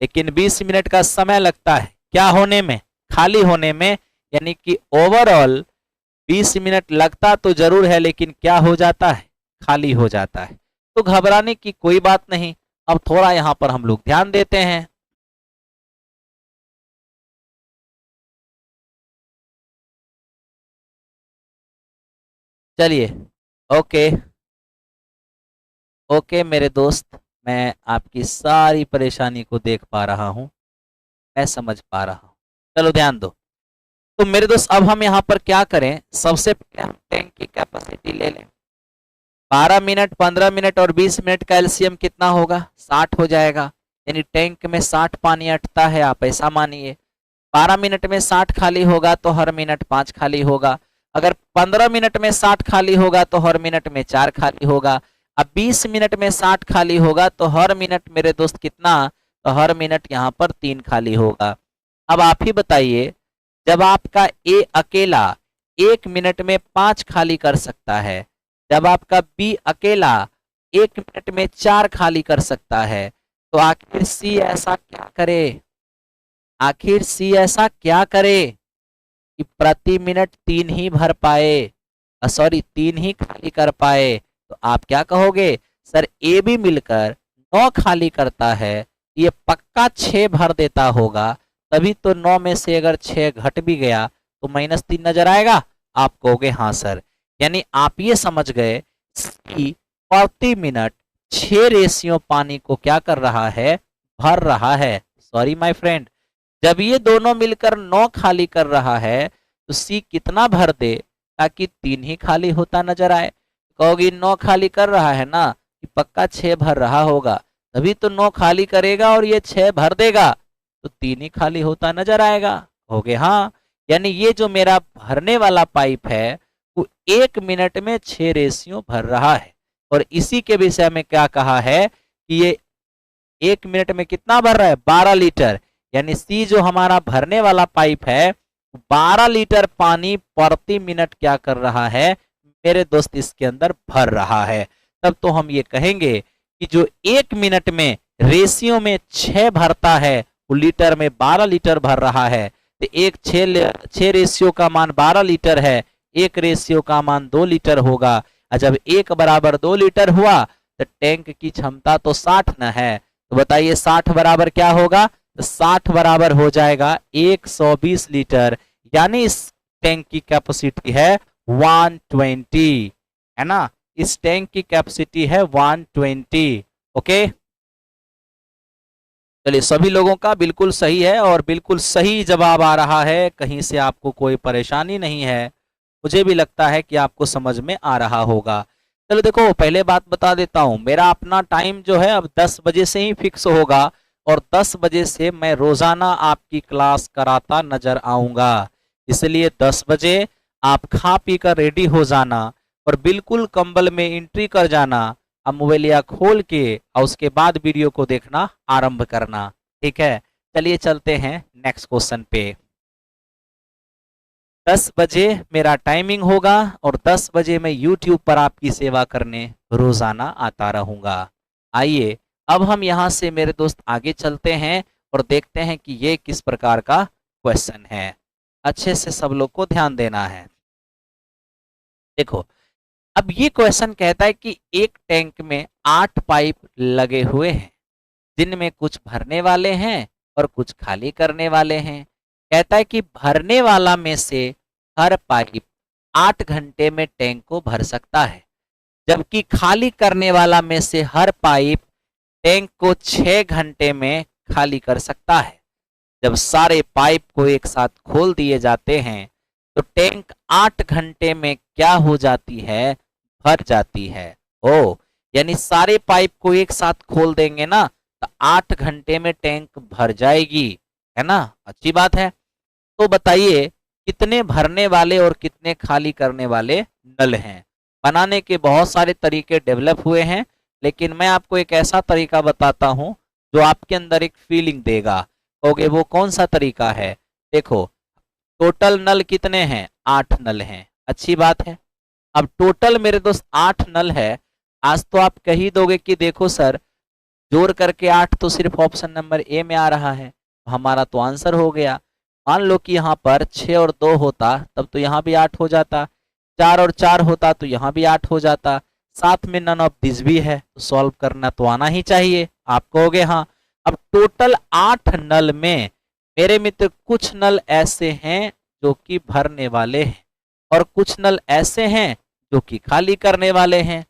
लेकिन 20 मिनट का समय लगता है क्या होने में, खाली होने में। यानी कि ओवरऑल 20 मिनट लगता तो जरूर है, लेकिन क्या हो जाता है, खाली हो जाता है। तो घबराने की कोई बात नहीं। अब थोड़ा यहां पर हम लोग ध्यान देते हैं। चलिए, ओके ओके मेरे दोस्त, मैं आपकी सारी परेशानी को देख पा रहा हूं, मैं समझ पा रहा हूं। चलो ध्यान दो। तो मेरे दोस्त अब हम यहाँ पर क्या करें, सबसे पहले हम टैंक की कैपेसिटी ले लें। 12 मिनट, 15 मिनट और 20 मिनट का एलसीएम कितना होगा, 60 हो जाएगा। यानी टैंक में 60 पानी अटता है, आप ऐसा मानिए। 12 मिनट में 60 खाली होगा तो हर मिनट 5 खाली होगा। अगर 15 मिनट में 60 खाली होगा तो हर मिनट में 4 खाली होगा। अब 20 मिनट में 60 खाली होगा तो हर मिनट मेरे दोस्त कितना, तो हर मिनट यहाँ पर 3 खाली होगा। अब आप ही बताइए, जब आपका ए अकेला 1 मिनट में 5 खाली कर सकता है, जब आपका बी अकेला 1 मिनट में 4 खाली कर सकता है, तो आखिर सी ऐसा क्या करे, आखिर सी ऐसा क्या करे कि प्रति मिनट 3 ही भर पाए, सॉरी 3 ही खाली कर पाए। तो आप क्या कहोगे, सर ए भी मिलकर 9 खाली करता है, ये पक्का 6 भर देता होगा, तभी तो 9 में से अगर 6 घट भी गया तो -3 नजर आएगा। आप कहोगे हाँ सर। यानी आप ये समझ गए कि प्रति मिनट 6 रेशियो पानी को क्या कर रहा है, भर रहा है। सॉरी माय फ्रेंड, जब ये दोनों मिलकर 9 खाली कर रहा है तो सी कितना भर दे ताकि 3 ही खाली होता नजर आए। कहोगी 9 खाली कर रहा है ना, कि पक्का 6 भर रहा होगा, तभी तो 9 खाली करेगा और ये 6 भर देगा, तो 3 ही खाली होता नजर आएगा। कहोगे हाँ। यानी ये जो मेरा भरने वाला पाइप है वो 1 मिनट में 6 रेशियो भर रहा है, और इसी के विषय में क्या कहा है कि ये 1 मिनट में कितना भर रहा है, 12 लीटर। यानी सी जो हमारा भरने वाला पाइप है 12 लीटर पानी प्रति मिनट क्या कर रहा है मेरे दोस्त, इसके अंदर भर रहा है। तब तो हम ये कहेंगे कि जो 1 मिनट में रेशियो में 6 भरता है, वो लीटर में 12 लीटर भर रहा है, तो एक 6 रेशियो का मान 12 लीटर है, एक रेशियो का मान 2 लीटर होगा। और जब 1 बराबर 2 लीटर हुआ तो टैंक की क्षमता तो 60 न है, तो बताइए 60 बराबर क्या होगा? तो 60 बराबर हो जाएगा 120 लीटर, यानी इस टैंक की कैपेसिटी है 120, है ना, इस टैंक की कैपेसिटी है 120। ओके, चलिए सभी लोगों का बिल्कुल सही है और बिल्कुल सही जवाब आ रहा है, कहीं से आपको कोई परेशानी नहीं है, मुझे भी लगता है कि आपको समझ में आ रहा होगा। चलो देखो, पहले बात बता देता हूं, मेरा अपना टाइम जो है अब 10 बजे से ही फिक्स होगा और 10 बजे से मैं रोजाना आपकी क्लास कराता नजर आऊंगा, इसलिए 10 बजे आप खा पी कर रेडी हो जाना और बिल्कुल कंबल में एंट्री कर जाना, अब मोबाइलिया खोल के और उसके बाद वीडियो को देखना आरंभ करना, ठीक है। चलिए चलते हैं नेक्स्ट क्वेश्चन पे। 10 बजे मेरा टाइमिंग होगा और 10 बजे मैं YouTube पर आपकी सेवा करने रोजाना आता रहूंगा। आइए अब हम यहां से मेरे दोस्त आगे चलते हैं और देखते हैं कि ये किस प्रकार का क्वेश्चन है। अच्छे से सब लोग को ध्यान देना है। देखो, अब ये क्वेश्चन कहता है कि एक टैंक में 8 पाइप लगे हुए हैं, जिनमें कुछ भरने वाले हैं और कुछ खाली करने वाले हैं। कहता है कि भरने वाला में से हर पाइप 8 घंटे में टैंक को भर सकता है, जबकि खाली करने वाला में से हर पाइप टैंक को 6 घंटे में खाली कर सकता है। जब सारे पाइप को एक साथ खोल दिए जाते हैं तो टैंक 8 घंटे में क्या हो जाती है? भर जाती है। ओ, यानी सारे पाइप को एक साथ खोल देंगे ना तो 8 घंटे में टैंक भर जाएगी, है ना, अच्छी बात है। तो बताइए कितने भरने वाले और कितने खाली करने वाले नल हैं? बनाने के बहुत सारे तरीके डेवलप हुए हैं, लेकिन मैं आपको एक ऐसा तरीका बताता हूं जो आपके अंदर एक फीलिंग देगा। कहोगे वो कौन सा तरीका है? देखो, टोटल नल कितने हैं? 8 नल हैं, अच्छी बात है। अब टोटल मेरे दोस्त 8 नल है। आज तो आप कह ही दोगे कि देखो सर, जोड़ करके 8 तो सिर्फ ऑप्शन नंबर ए में आ रहा है, हमारा तो आंसर हो गया। मान लो कि यहाँ पर 6 और 2 होता तब तो यहाँ भी 8 हो जाता, 4 और 4 होता तो यहाँ भी 8 हो जाता, साथ में नन ऑफ दिस भी है, तो सॉल्व करना तो आना ही चाहिए। आप कहोगे हाँ। अब टोटल 8 नल में मेरे मित्र कुछ नल ऐसे हैं जो कि भरने वाले हैं और कुछ नल ऐसे हैं जो कि खाली करने वाले हैं।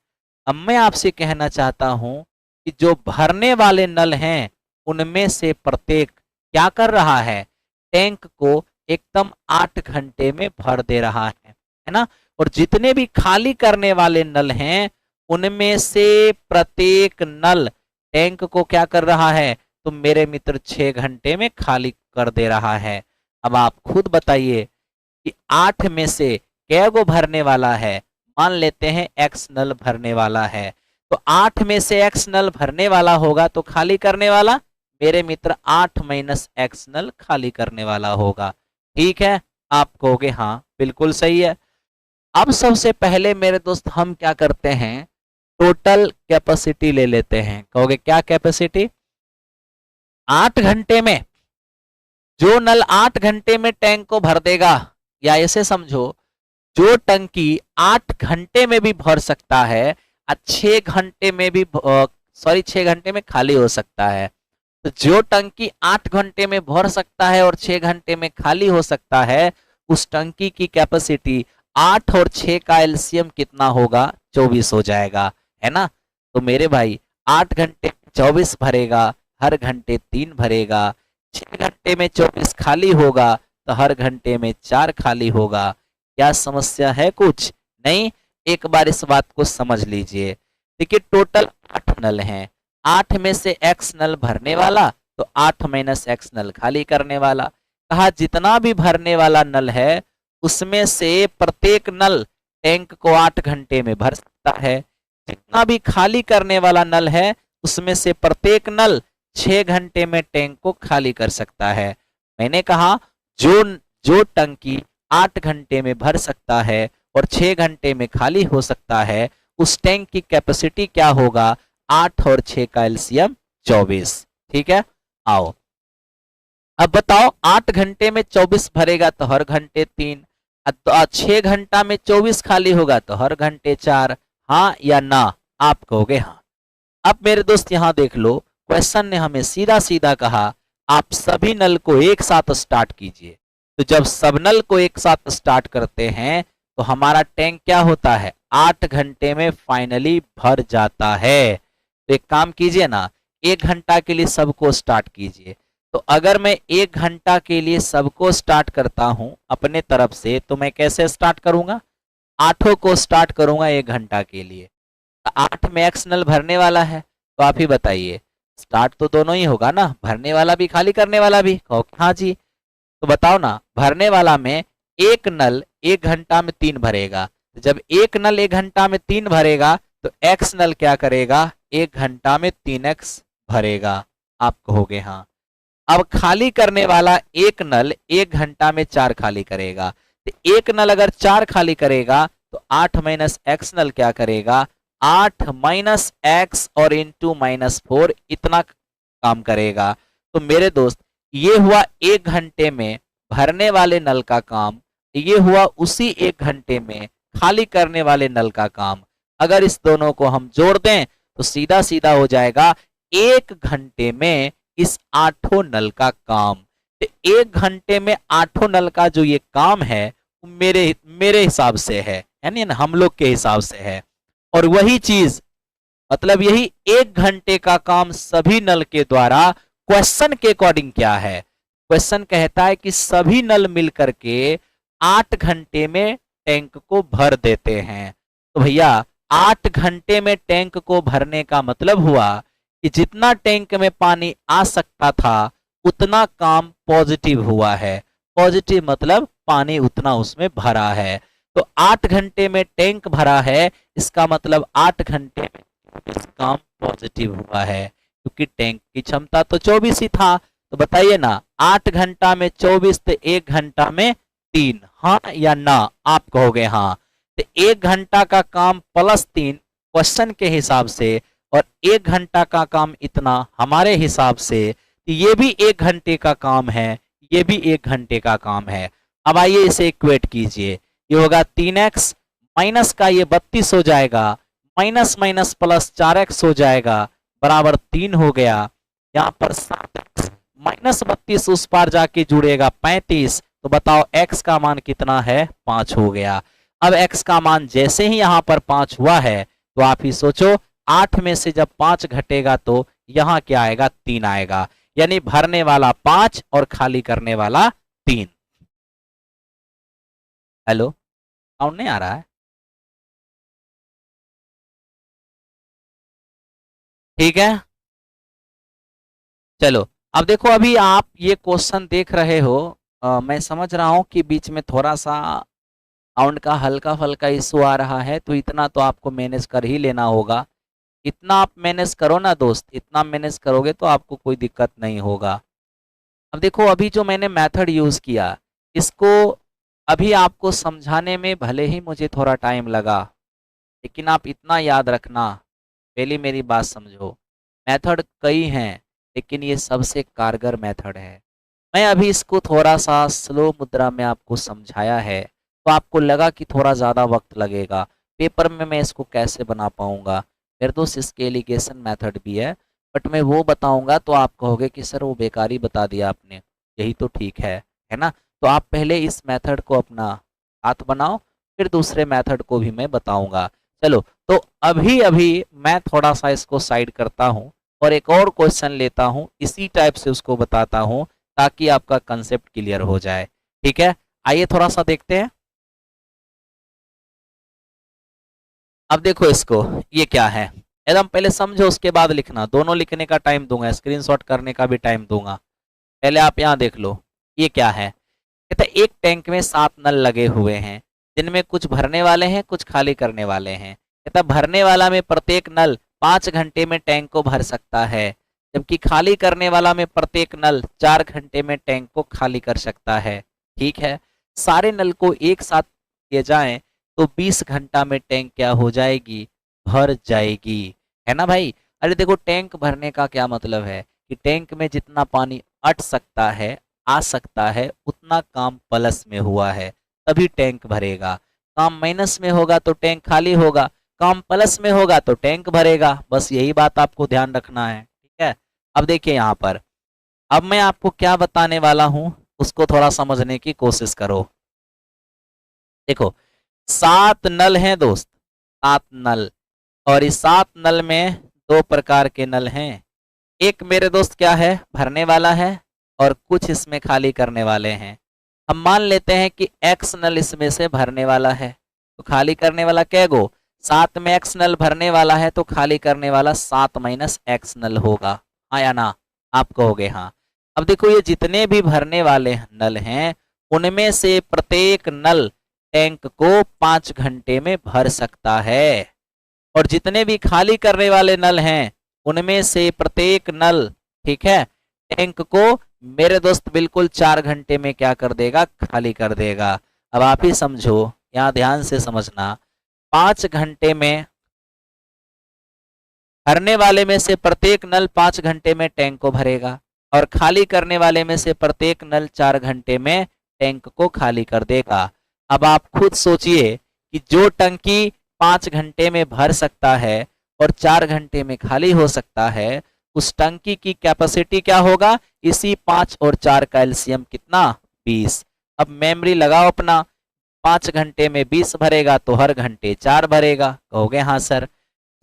अब मैं आपसे कहना चाहता हूं कि जो भरने वाले नल हैं उनमें से प्रत्येक क्या कर रहा है? टैंक को एकदम 8 घंटे में भर दे रहा है ना। और जितने भी खाली करने वाले नल हैं उनमें से प्रत्येक नल टैंक को क्या कर रहा है? तो मेरे मित्र 6 घंटे में खाली कर दे रहा है। अब आप खुद बताइए कि 8 में से कै गो भरने वाला है? मान लेते हैं x नल भरने वाला है, तो 8 में से x नल भरने वाला होगा तो खाली करने वाला मेरे मित्र 8 माइनस x नल खाली करने वाला होगा। ठीक है, आप कहोगे हाँ बिल्कुल सही है। अब सबसे पहले मेरे दोस्त हम क्या करते हैं? टोटल कैपेसिटी ले लेते हैं। कहोगे क्या कैपेसिटी? 8 घंटे में जो नल 8 घंटे में टैंक को भर देगा, या ऐसे समझो जो टंकी 8 घंटे में भी भर सकता है और 6 घंटे में भी 6 घंटे में खाली हो सकता है, तो जो टंकी 8 घंटे में भर सकता है और 6 घंटे में खाली हो सकता है, उस टंकी की कैपेसिटी 8 और 6 का एलसीएम कितना होगा? 24 हो जाएगा, है ना। तो मेरे भाई 8 घंटे 24 भरेगा, हर घंटे 3 भरेगा, 6 घंटे में 24 खाली होगा तो हर घंटे में 4 खाली होगा। क्या समस्या है? कुछ नहीं। एक बार इस बात को समझ लीजिए। देखिए टोटल 8 नल हैं, 8 में से x नल भरने वाला तो 8 माइनस x नल खाली करने वाला। कहा जितना भी भरने वाला नल है उसमें से प्रत्येक नल टैंक को 8 घंटे में भर सकता है। जितना भी खाली करने वाला नल है उसमें से प्रत्येक नल 6 घंटे में टैंक को खाली कर सकता है। मैंने कहा जो टंकी 8 घंटे में भर सकता है और 6 घंटे में खाली हो सकता है, उस टैंक की कैपेसिटी क्या होगा? 8 और 6 का एलसीएम 24। ठीक है, आओ अब बताओ 8 घंटे में 24 भरेगा तो हर घंटे 3, 6 घंटा में 24 खाली होगा तो हर घंटे 4। हाँ या ना? आप कहोगे हाँ। अब मेरे दोस्त यहां देख लो, क्वेश्चन ने हमें सीधा सीधा कहा आप सभी नल को एक साथ स्टार्ट कीजिए। तो जब सब नल को एक साथ स्टार्ट करते हैं तो हमारा टैंक क्या होता है, 8 घंटे में फाइनली भर जाता है। तो एक काम कीजिए ना, 1 घंटा के लिए सबको स्टार्ट कीजिए। तो अगर मैं 1 घंटा के लिए सबको स्टार्ट करता हूं अपने तरफ से, तो मैं कैसे स्टार्ट करूंगा, 8 को स्टार्ट करूंगा 1 घंटा के लिए। 8 में एक्स नल भरने वाला है, तो आप ही बताइए, स्टार्ट तो दोनों ही होगा ना, भरने वाला भी खाली करने वाला भी। कहो हाँ जी। तो बताओ ना, भरने वाला में एक नल 1 घंटा में 3 भरेगा। तो जब एक नल 1 घंटा में 3 भरेगा तो एक्स नल क्या करेगा, 1 घंटा में 3x भरेगा। आप कहोगे हाँ। अब खाली करने वाला एक नल 1 घंटा में 4 खाली करेगा। तो एक नल अगर 4 खाली करेगा तो 8 माइनस एक्स नल क्या करेगा, 8 माइनस एक्स और इंटू -4 इतना काम करेगा। तो मेरे दोस्त ये हुआ 1 घंटे में भरने वाले नल का काम, ये हुआ उसी 1 घंटे में खाली करने वाले नल का काम। अगर इस दोनों को हम जोड़ दें तो सीधा सीधा हो जाएगा 1 घंटे में इस 8 नल का काम। तो 1 घंटे में 8 नल का जो ये काम है मेरे मेरे हिसाब से है, यानी हम लोग के हिसाब से है। और वही चीज मतलब यही 1 घंटे का काम सभी नल के द्वारा क्वेश्चन के अकॉर्डिंग क्या है, क्वेश्चन कहता है कि सभी नल मिलकर के 8 घंटे में टैंक को भर देते हैं। तो भैया 8 घंटे में टैंक को भरने का मतलब हुआ कि जितना टैंक में पानी आ सकता था उतना काम पॉजिटिव हुआ है। पॉजिटिव मतलब पानी उतना उसमें भरा है। तो 8 घंटे में टैंक भरा है, इसका मतलब 8 घंटे में काम पॉजिटिव हुआ है, क्योंकि टैंक की क्षमता तो 24 ही था। तो बताइए ना, 8 घंटा में 24 तो 1 घंटा में 3, हाँ या ना? आप कहोगे हाँ। तो 1 घंटा का काम +3 क्वेश्चन के हिसाब से और 1 घंटा का काम इतना हमारे हिसाब से, ये भी 1 घंटे का काम है, ये भी 1 घंटे का काम है। अब आइए इसे इक्वेट कीजिए, ये होगा 3x माइनस का ये 32 हो जाएगा, माइनस माइनस प्लस 4x हो जाएगा, बराबर 3 हो गया। यहाँ पर 7x माइनस 32 उस पार जाके जुड़ेगा 35। तो बताओ x का मान कितना है, 5 हो गया। अब x का मान जैसे ही यहाँ पर 5 हुआ है तो आप ही सोचो 8 में से जब 5 घटेगा तो यहाँ क्या आएगा, 3 आएगा। यानी भरने वाला 5 और खाली करने वाला 3। हेलो, साउंड नहीं आ रहा है? ठीक है, चलो अब देखो, अभी आप ये क्वेश्चन देख रहे हो, मैं समझ रहा हूं कि बीच में थोड़ा सा साउंड का हल्का फल्का इशू आ रहा है, तो इतना तो आपको मैनेज कर ही लेना होगा। इतना आप मैनेज करो ना दोस्त, इतना मैनेज करोगे तो आपको कोई दिक्कत नहीं होगा। अब देखो, अभी जो मैंने मेथड यूज किया, इसको अभी आपको समझाने में भले ही मुझे थोड़ा टाइम लगा, लेकिन आप इतना याद रखना, पहले मेरी बात समझो, मेथड कई हैं लेकिन ये सबसे कारगर मेथड है। मैं अभी इसको थोड़ा सा स्लो मुद्रा में आपको समझाया है, तो आपको लगा कि थोड़ा ज़्यादा वक्त लगेगा, पेपर में मैं इसको कैसे बना पाऊंगा। मेरे दोस्त इसके एलिगेशन मेथड भी है, बट मैं वो बताऊंगा तो आप कहोगे कि सर वो बेकारी बता दिया आपने, यही तो ठीक है ना? तो आप पहले इस मेथड को अपना हाथ बनाओ, फिर दूसरे मेथड को भी मैं बताऊंगा। चलो, तो अभी अभी मैं थोड़ा सा इसको साइड करता हूँ और एक और क्वेश्चन लेता हूँ, इसी टाइप से उसको बताता हूँ ताकि आपका कंसेप्ट क्लियर हो जाए। ठीक है, आइए थोड़ा सा देखते हैं। अब देखो इसको, ये क्या है एकदम पहले समझो, उसके बाद लिखना, दोनों लिखने का टाइम दूंगा, स्क्रीनशॉट करने का भी टाइम दूंगा। पहले आप यहाँ देख लो, ये क्या है। कहते एक टैंक में 7 नल लगे हुए हैं, जिनमें कुछ भरने वाले हैं, कुछ खाली करने वाले हैं। कहता भरने वाला में प्रत्येक नल 5 घंटे में टैंक को भर सकता है, जबकि खाली करने वाला में प्रत्येक नल 4 घंटे में टैंक को खाली कर सकता है। ठीक है, सारे नल को एक साथ किए जाएं तो 20 घंटा में टैंक क्या हो जाएगी, भर जाएगी, है ना भाई? अरे देखो, टैंक भरने का क्या मतलब है कि टैंक में जितना पानी अट सकता है, आ सकता है, उतना काम प्लस में हुआ है, तभी टैंक भरेगा। काम माइनस में होगा तो टैंक खाली होगा, काम प्लस में होगा तो टैंक भरेगा। बस यही बात आपको ध्यान रखना है, ठीक है। अब देखिए यहाँ पर, अब मैं आपको क्या बताने वाला हूं, उसको थोड़ा समझने की कोशिश करो। देखो, 7 नल हैं दोस्त, 7 नल, और इस 7 नल में 2 प्रकार के नल हैं। एक मेरे दोस्त क्या है, भरने वाला है, और कुछ इसमें खाली करने वाले हैं। हम मान लेते हैं कि एक्स नल इसमें से भरने वाला है, तो खाली करने वाला क्या गो, 7 में एक्स नल भरने वाला है, तो खाली करने वाला 7 माइनस एक्स नल होगा। हाँ या ना? आप कहोगे हाँ। अब देखो, ये जितने भी भरने वाले नल हैं, उनमें से प्रत्येक नल टैंक को 5 घंटे में भर सकता है, और जितने भी खाली करने वाले नल हैं, उनमें से प्रत्येक नल, ठीक है, टैंक को मेरे दोस्त बिल्कुल 4 घंटे में क्या कर देगा, खाली कर देगा। अब आप ही समझो, यहां ध्यान से समझना। 5 घंटे में भरने वाले में से प्रत्येक नल 5 घंटे में टैंक को भरेगा, और खाली करने वाले में से प्रत्येक नल 4 घंटे में टैंक को खाली कर देगा। अब आप खुद सोचिए कि जो टंकी 5 घंटे में भर सकता है और 4 घंटे में खाली हो सकता है, उस टंकी की कैपेसिटी क्या होगा, इसी 5 और 4 का एलसीएम कितना, 20। अब मेमोरी लगाओ अपना, 5 घंटे में 20 भरेगा तो हर घंटे 4 भरेगा। कहोगे हाँ सर।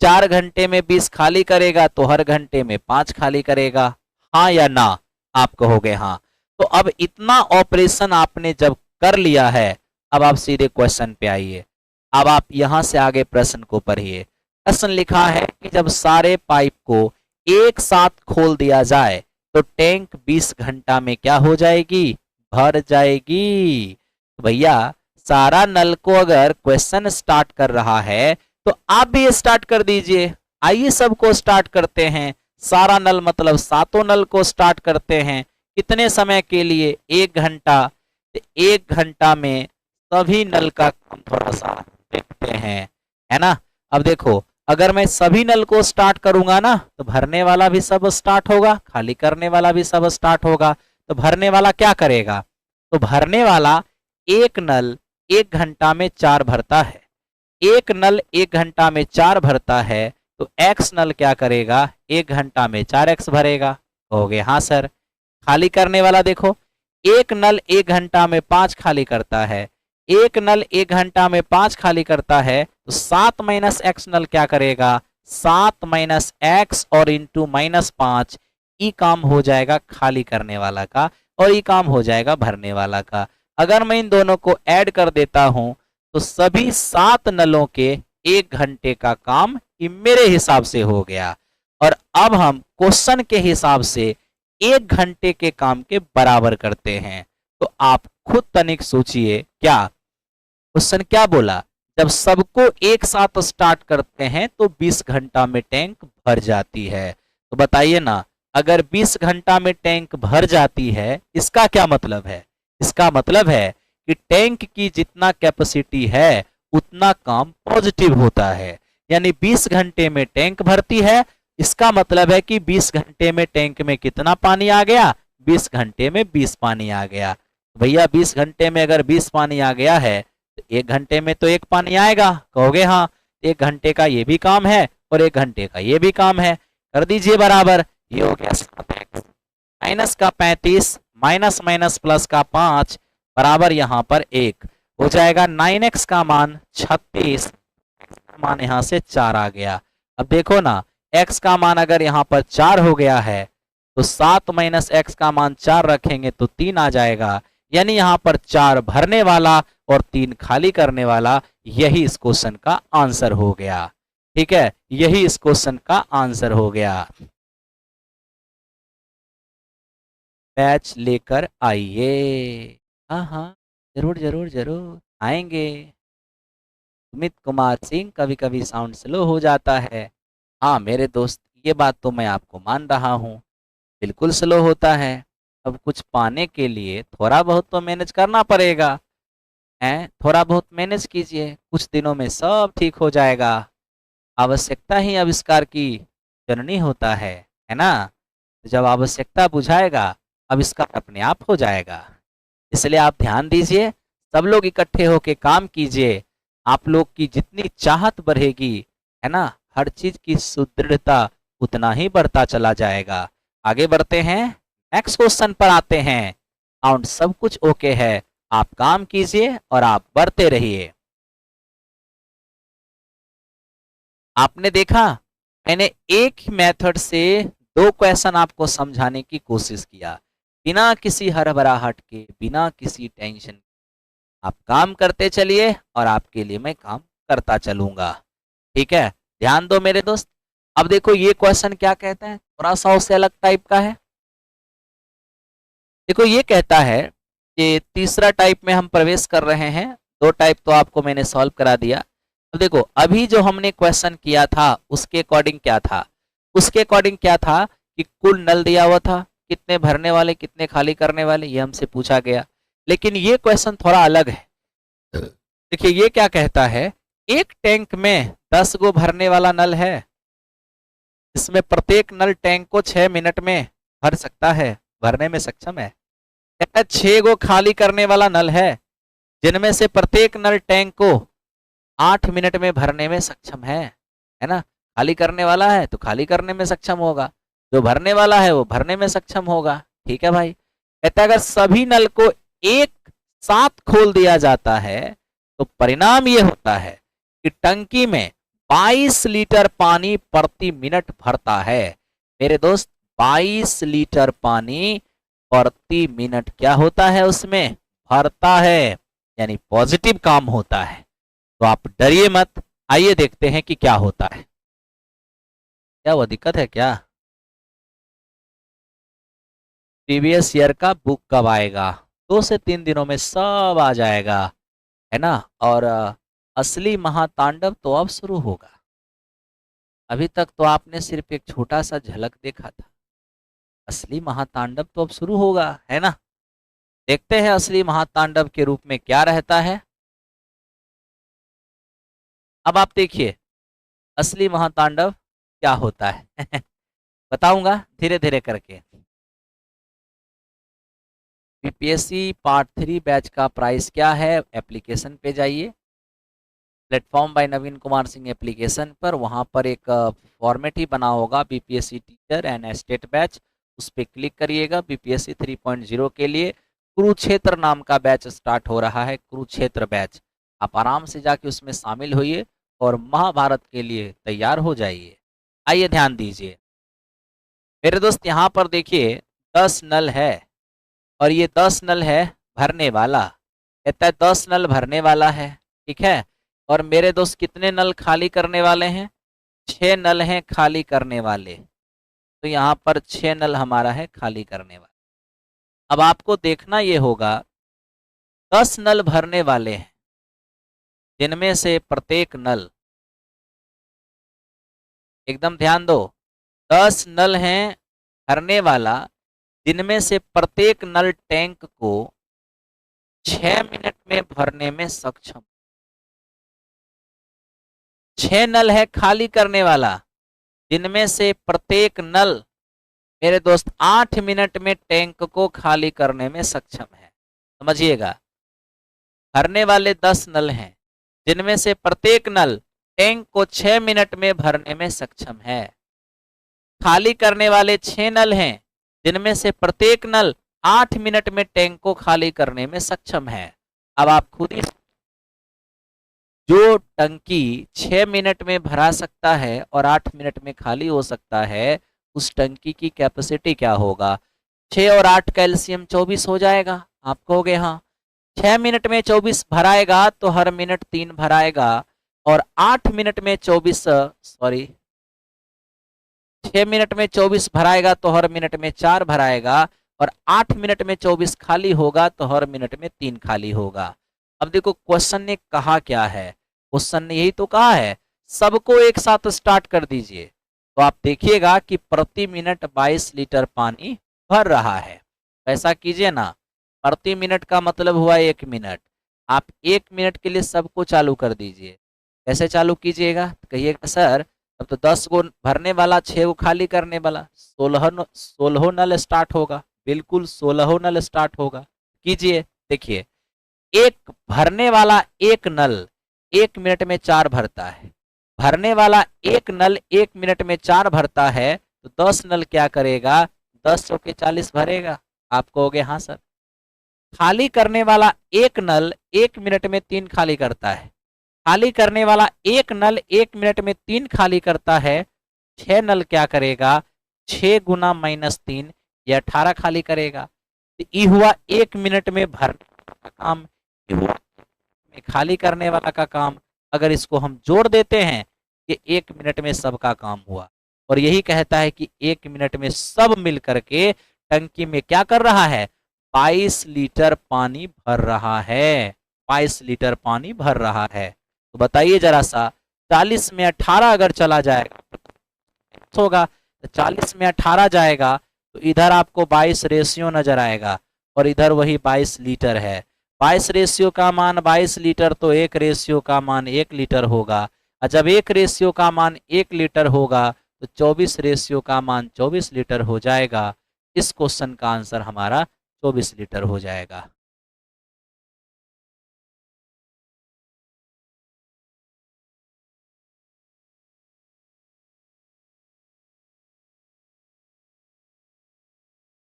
4 घंटे में 20 खाली करेगा तो हर घंटे में 5 खाली करेगा। हाँ या ना? आप कहोगे हाँ। तो अब इतना ऑपरेशन आपने जब कर लिया है, अब आप सीधे क्वेश्चन पे आइए। अब आप यहां से आगे प्रश्न को पढ़िए। प्रश्न लिखा है कि जब सारे पाइप को एक साथ खोल दिया जाए तो टैंक 20 घंटा में क्या हो जाएगी, भर जाएगी। तो भैया, सारा नल को अगर क्वेश्चन स्टार्ट कर रहा है, तो आप भी स्टार्ट कर दीजिए। आइए सबको स्टार्ट करते हैं। सारा नल मतलब 7 नल को स्टार्ट करते हैं। कितने समय के लिए, 1 घंटा। तो 1 घंटा में सभी नल का काम थोड़ा सा देखते हैं, है ना। अब देखो, अगर मैं सभी नल को स्टार्ट करूंगा ना, तो भरने वाला भी सब स्टार्ट होगा, खाली करने वाला भी सब स्टार्ट होगा। तो भरने वाला क्या करेगा, तो भरने वाला एक नल 1 घंटा में 4 भरता है। एक नल 1 घंटा में 4 भरता है, तो एक्स नल क्या करेगा, 1 घंटा में 4x भरेगा। कहोगे हाँ सर। खाली करने वाला देखो, एक नल 1 घंटा में 5 खाली करता है। एक नल 1 घंटा में 5 खाली करता है, तो 7 माइनस एक्स नल क्या करेगा, 7 माइनस एक्स और इंटू -5। ई काम हो जाएगा खाली करने वाला का, और ई काम हो जाएगा भरने वाला का। अगर मैं इन दोनों को ऐड कर देता हूं, तो सभी 7 नलों के 1 घंटे का काम मेरे हिसाब से हो गया। और अब हम क्वेश्चन के हिसाब से 1 घंटे के काम के बराबर करते हैं। तो आप खुद तनिक सोचिए, क्या क्वेश्चन क्या बोला, जब सबको एक साथ स्टार्ट करते हैं तो 20 घंटा में टैंक भर जाती है। तो बताइए ना, अगर 20 घंटा में टैंक भर जाती है, इसका क्या मतलब है, इसका मतलब है कि टैंक की जितना कैपेसिटी है उतना काम पॉजिटिव होता है। यानी 20 घंटे में टैंक भरती है, इसका मतलब है कि 20 घंटे में टैंक में कितना पानी आ गया, 20 घंटे में 20 पानी आ गया। भैया 20 घंटे में अगर 20 पानी आ गया है, तो 1 घंटे में तो 1 पानी आएगा। कहोगे हाँ। 1 घंटे का ये भी काम है और 1 घंटे का ये भी काम है। कर दीजिए बराबर। ये हो गया 7x माइनस का 35 माइनस माइनस प्लस का 5 बराबर यहाँ पर 1 हो जाएगा। 9x का मान 36, मान यहाँ से 4 आ गया। अब देखो ना, x का मान अगर यहाँ पर 4 हो गया है, तो 7 माइनस एक्स का मान 4 रखेंगे तो 3 आ जाएगा। यानी यहाँ पर 4 भरने वाला और 3 खाली करने वाला। यही इस क्वेश्चन का आंसर हो गया। ठीक है, यही इस क्वेश्चन का आंसर हो गया। बैच लेकर आइए। हाँ हाँ, जरूर जरूर जरूर आएंगे। सुमित कुमार सिंह, कभी कभी साउंड स्लो हो जाता है। हाँ मेरे दोस्त, ये बात तो मैं आपको मान रहा हूँ, बिल्कुल स्लो होता है। अब कुछ पाने के लिए थोड़ा बहुत तो मैनेज करना पड़ेगा, है। थोड़ा बहुत मैनेज कीजिए, कुछ दिनों में सब ठीक हो जाएगा। आवश्यकता ही आविष्कार की जननी होता है ना। तो जब आवश्यकता बुझाएगा, अब इसका अपने आप हो जाएगा। इसलिए आप ध्यान दीजिए, सब लोग इकट्ठे होके काम कीजिए। आप लोग की जितनी चाहत बढ़ेगी, है ना, हर चीज की सुदृढ़ता उतना ही बढ़ता चला जाएगा। आगे बढ़ते हैं, नेक्स्ट क्वेश्चन पर आते हैं। काउंट सब कुछ ओके है, आप काम कीजिए और आप बढ़ते रहिए। आपने देखा, मैंने एक ही मेथड से दो क्वेश्चन आपको समझाने की कोशिश किया, बिना किसी हड़बड़ाहट के, बिना किसी टेंशन। आप काम करते चलिए और आपके लिए मैं काम करता चलूंगा। ठीक है, ध्यान दो मेरे दोस्त। अब देखो ये क्वेश्चन क्या कहता है, थोड़ा सा उससे अलग टाइप का है। देखो ये कहता है कि तीसरा टाइप में हम प्रवेश कर रहे हैं। दो टाइप तो आपको मैंने सॉल्व करा दिया। अब देखो, अभी जो हमने क्वेश्चन किया था उसके अकॉर्डिंग क्या था, उसके अकॉर्डिंग क्या था कि कुल नल दिया हुआ था, कितने भरने वाले कितने खाली करने वाले, ये हमसे पूछा गया। लेकिन ये क्वेश्चन थोड़ा अलग है। देखिए ये क्या कहता है, एक टैंक में 10 गो भरने वाला नल है, इसमें प्रत्येक नल टैंक को 6 मिनट में भर सकता है, भरने में सक्षम है। 6 गो खाली करने वाला नल है, जिनमें से प्रत्येक नल टैंक को 8 मिनट में भरने में सक्षम है ना। खाली करने वाला है तो खाली करने में सक्षम होगा, जो भरने वाला है वो भरने में सक्षम होगा। ठीक है भाई। कहता है अगर सभी नल को एक साथ खोल दिया जाता है तो परिणाम ये होता है कि टंकी में 22 लीटर पानी प्रति मिनट भरता है। मेरे दोस्त, 22 लीटर पानी प्रति मिनट क्या होता है, उसमें भरता है, यानी पॉजिटिव काम होता है। तो आप डरिए मत, आइए देखते हैं कि क्या होता है। क्या वो दिक्कत है क्या? प्रीवियस ईयर का बुक कब आएगा? 2 से 3 दिनों में सब आ जाएगा, है ना। और असली महातांडव तो अब शुरू होगा। अभी तक तो आपने सिर्फ एक छोटा सा झलक देखा था, असली महातांडव तो अब शुरू होगा, है ना। देखते हैं असली महातांडव के रूप में क्या रहता है। अब आप देखिए असली महातांडव क्या होता है। बताऊंगा धीरे धीरे करके। बीपीएससी पार्ट 3 बैच का प्राइस क्या है, एप्लीकेशन पे जाइए, प्लेटफॉर्म बाय नवीन कुमार सिंह एप्लीकेशन पर, वहां पर एक फॉर्मेट ही बना होगा BPSC teacher and state batch, उस पर क्लिक करिएगा। बीपीएससी 3.0 के लिए कुरुक्षेत्र नाम का बैच स्टार्ट हो रहा है, कुरुक्षेत्र बैच। आप आराम से जाके उसमें शामिल होइए और महाभारत के लिए तैयार हो जाइए। आइए ध्यान दीजिए मेरे दोस्त, यहाँ पर देखिए 10 नल है और ये 10 नल है भरने वाला। कहता है 10 नल भरने वाला है, ठीक है। और मेरे दोस्त कितने नल खाली करने वाले हैं? 6 नल हैं खाली करने वाले। तो यहाँ पर 6 नल हमारा है खाली करने वाला। अब आपको देखना ये होगा, 10 नल भरने वाले हैं, जिनमें से प्रत्येक नल, एकदम ध्यान दो, 10 नल हैं भरने वाला, जिनमें से प्रत्येक नल टैंक को 6 मिनट में भरने में सक्षम। 6 नल है खाली करने वाला, जिनमें से प्रत्येक नल मेरे दोस्त 8 मिनट में टैंक को खाली करने में सक्षम है। समझिएगा, भरने वाले 10 नल हैं, जिनमें से प्रत्येक नल टैंक को 6 मिनट में भरने में सक्षम है। खाली करने वाले 6 नल हैं, जिनमें से प्रत्येक नल 8 मिनट में टैंक को खाली करने में सक्षम है। अब आप खुद ही, जो टंकी 6 मिनट में भरा सकता है और 8 मिनट में खाली हो सकता है, उस टंकी की कैपेसिटी क्या होगा? 6 और 8 कैल्शियम 24 हो जाएगा। आप कहोगे हाँ, 6 मिनट में 24 भराएगा तो हर मिनट 3 भराएगा, और 8 मिनट में 24, सॉरी, 6 मिनट में 24 भराएगा तो हर मिनट में 4 भराएगा, और 8 मिनट में 24 खाली होगा तो हर मिनट में 3 खाली होगा। अब देखो क्वेश्चन ने कहा क्या है, क्वेश्चन ने यही तो कहा है, सबको एक साथ स्टार्ट कर दीजिए। तो आप देखिएगा कि प्रति मिनट 22 लीटर पानी भर रहा है। ऐसा कीजिए ना, प्रति मिनट का मतलब हुआ 1 मिनट। आप 1 मिनट के लिए सबको चालू कर दीजिए। कैसे चालू कीजिएगा? कहिएगा सर तब तो 10 गो भरने वाला, 6 गो खाली करने वाला, 16 नल स्टार्ट होगा, बिल्कुल 16 नल स्टार्ट होगा। कीजिए, देखिए, एक भरने वाला एक नल 1 मिनट में 4 भरता है, भरने वाला एक नल 1 मिनट में 4 भरता है, तो 10 नल क्या करेगा, 10 चौके 40 भरेगा। आप कहोगे हाँ सर। खाली करने वाला एक नल 1 मिनट में 3 खाली करता है, खाली करने वाला एक नल 1 मिनट में 3 खाली करता है, 6 नल क्या करेगा, 6 गुना -3 या 18 खाली करेगा। तो ये हुआ 1 मिनट में भरने का काम, ये हुआ में खाली करने वाला का काम। अगर इसको हम जोड़ देते हैं कि 1 मिनट में सबका काम हुआ, और यही कहता है कि 1 मिनट में सब मिल करके टंकी में क्या कर रहा है, 22 लीटर पानी भर रहा है, 22 लीटर पानी भर रहा है। तो बताइए जरा सा, 40 में 18 अगर चला जाएगा होगा, तो 40 में 18 जाएगा, तो इधर आपको 22 रेशियो नजर आएगा, और इधर वही 22 लीटर है। 22 रेशियो का मान 22 लीटर, तो 1 रेशियो का मान 1 लीटर होगा, और जब 1 रेशियो का मान 1 लीटर होगा, तो 24 रेशियो का मान 24 लीटर हो जाएगा। इस क्वेश्चन का आंसर हमारा 24 लीटर हो जाएगा।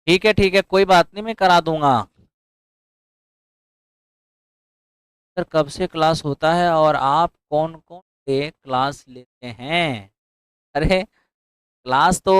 ठीक है, कोई बात नहीं, मैं करा दूंगा। सर कब से क्लास होता है और आप कौन कौन से क्लास लेते हैं? अरे क्लास तो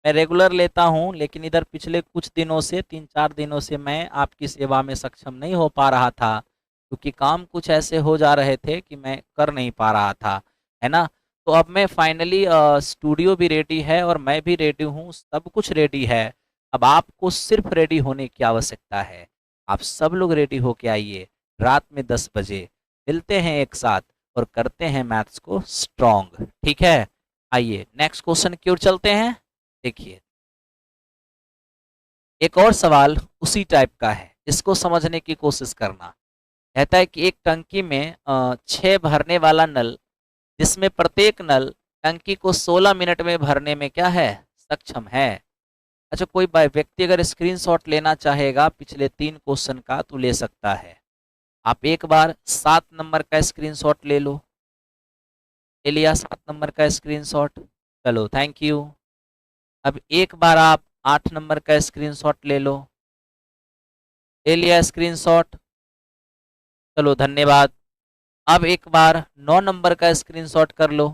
मैं रेगुलर लेता हूँ, लेकिन इधर पिछले कुछ दिनों से, 3-4 दिनों से मैं आपकी सेवा में सक्षम नहीं हो पा रहा था, क्योंकि काम कुछ ऐसे हो जा रहे थे कि मैं कर नहीं पा रहा था, है ना। तो अब मैं फाइनली, स्टूडियो भी रेडी है और मैं भी रेडी हूँ, सब कुछ रेडी है। अब आपको सिर्फ रेडी होने की आवश्यकता है। आप सब लोग रेडी होके आइए, रात में 10 बजे मिलते हैं एक साथ और करते हैं मैथ्स को स्ट्रॉन्ग, ठीक है। आइए नेक्स्ट क्वेश्चन की ओर चलते हैं। देखिए, एक और सवाल उसी टाइप का है, इसको समझने की कोशिश करना। कहता है कि एक टंकी में 6 भरने वाला नल, जिसमें प्रत्येक नल टंकी को 16 मिनट में भरने में क्या है, सक्षम है। अच्छा, कोई व्यक्ति अगर स्क्रीनशॉट लेना चाहेगा पिछले 3 क्वेश्चन का तो ले सकता है। आप एक बार 7 नंबर का स्क्रीनशॉट ले लो। ले लिया 7 नंबर का स्क्रीनशॉट? चलो थैंक यू। अब एक बार आप 8 नंबर का स्क्रीनशॉट ले लो। ले लिया स्क्रीनशॉट? चलो धन्यवाद। अब एक बार 9 नंबर का स्क्रीनशॉट कर लो।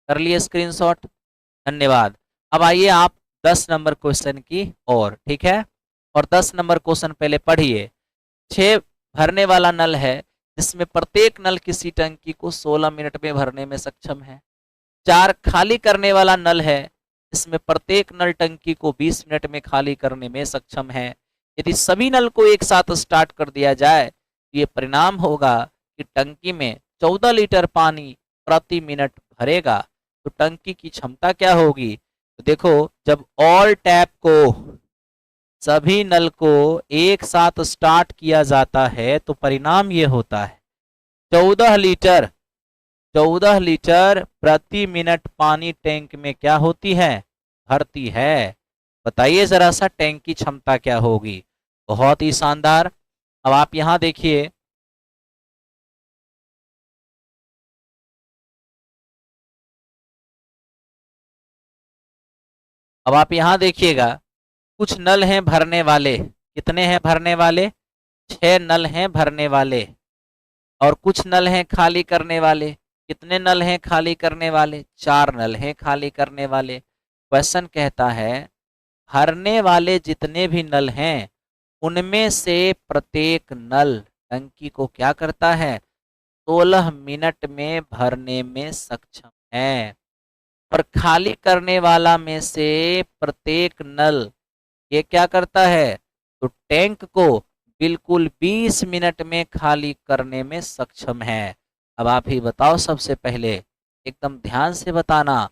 कर लिए स्क्रीनशॉट? धन्यवाद। अब आइए आप 10 नंबर क्वेश्चन की और, ठीक है। और 10 नंबर क्वेश्चन पहले पढ़िए। 6 भरने वाला नल है, जिसमें प्रत्येक नल किसी टंकी को 16 मिनट में भरने में सक्षम है। 4 खाली करने वाला नल है, इसमें प्रत्येक नल टंकी को 20 मिनट में खाली करने में सक्षम है। यदि सभी नल को एक साथ स्टार्ट कर दिया जाए, तो ये परिणाम होगा कि टंकी में 14 लीटर पानी प्रति मिनट भरेगा। तो टंकी की क्षमता क्या होगी? तो देखो, जब ऑल टैप को, सभी नल को एक साथ स्टार्ट किया जाता है, तो परिणाम ये होता है 14 लीटर, 14 लीटर प्रति मिनट पानी टैंक में क्या होती है, भरती है। बताइए जरा सा टैंक की क्षमता क्या होगी। बहुत ही शानदार। अब आप यहां देखिए, अब आप यहां देखिएगा, कुछ नल हैं भरने वाले। कितने हैं भरने वाले? 6 नल हैं भरने वाले। और कुछ नल हैं खाली करने वाले। कितने नल हैं खाली करने वाले? 4 नल हैं खाली करने वाले। क्वेश्चन कहता है, भरने वाले जितने भी नल हैं, उनमें से प्रत्येक नल टंकी को क्या करता है, 16 मिनट में भरने में सक्षम है। और खाली करने वाला में से प्रत्येक नल ये क्या करता है, तो टैंक को बिल्कुल 20 मिनट में खाली करने में सक्षम है। अब आप ही बताओ, सबसे पहले एकदम ध्यान से बताना,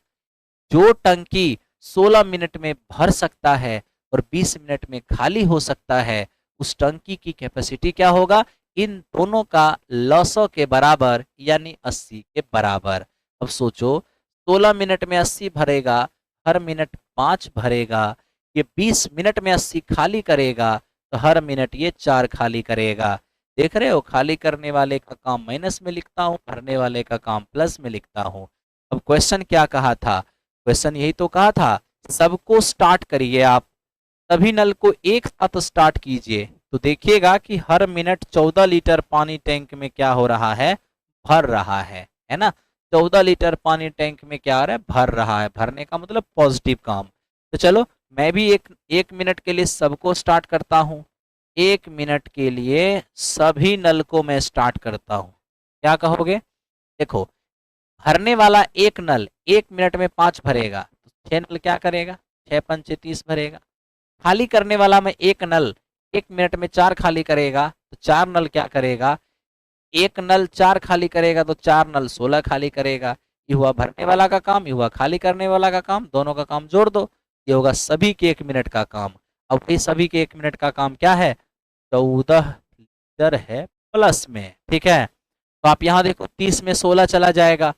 जो टंकी 16 मिनट में भर सकता है और 20 मिनट में खाली हो सकता है, उस टंकी की कैपेसिटी क्या होगा, इन दोनों का लॉसों के बराबर, यानी 80 के बराबर। अब सोचो 16 मिनट में 80 भरेगा, हर मिनट 5 भरेगा, ये 20 मिनट में 80 खाली करेगा, तो हर मिनट ये 4 खाली करेगा। देख रहे हो, खाली करने वाले का काम माइनस में लिखता हूँ, भरने वाले का काम प्लस में लिखता हूँ। अब क्वेश्चन क्या कहा था? क्वेश्चन यही तो कहा था, सबको स्टार्ट करिए आप, सभी नल को एक साथ स्टार्ट कीजिए, तो देखिएगा कि हर मिनट 14 लीटर पानी टैंक में क्या हो रहा है, भर रहा है ना। 14 लीटर पानी टैंक में क्या आ रहा है, भर रहा है। भरने का मतलब पॉजिटिव काम। तो चलो मैं भी एक मिनट के लिए सबको स्टार्ट करता हूँ। 1 मिनट के लिए सभी नल को मैं स्टार्ट करता हूँ। क्या कहोगे? देखो, भरने वाला एक नल 1 मिनट में 5 भरेगा, तो 6 नल क्या करेगा, 6 पंचे 30 भरेगा। खाली करने वाला में एक नल 1 मिनट में 4 खाली करेगा, तो 4 नल क्या करेगा, एक नल 4 खाली करेगा, तो 4 नल 16 खाली करेगा। ये हुआ भरने वाला का काम, ये हुआ खाली करने वाला का काम, दोनों का काम जोड़ दो, ये होगा सभी के 1 मिनट का काम। अब ये सभी के 1 मिनट का काम क्या है, 14 लीटर है प्लस में। ठीक है, तो आप यहाँ देखो 30 में 16 चला जाएगा,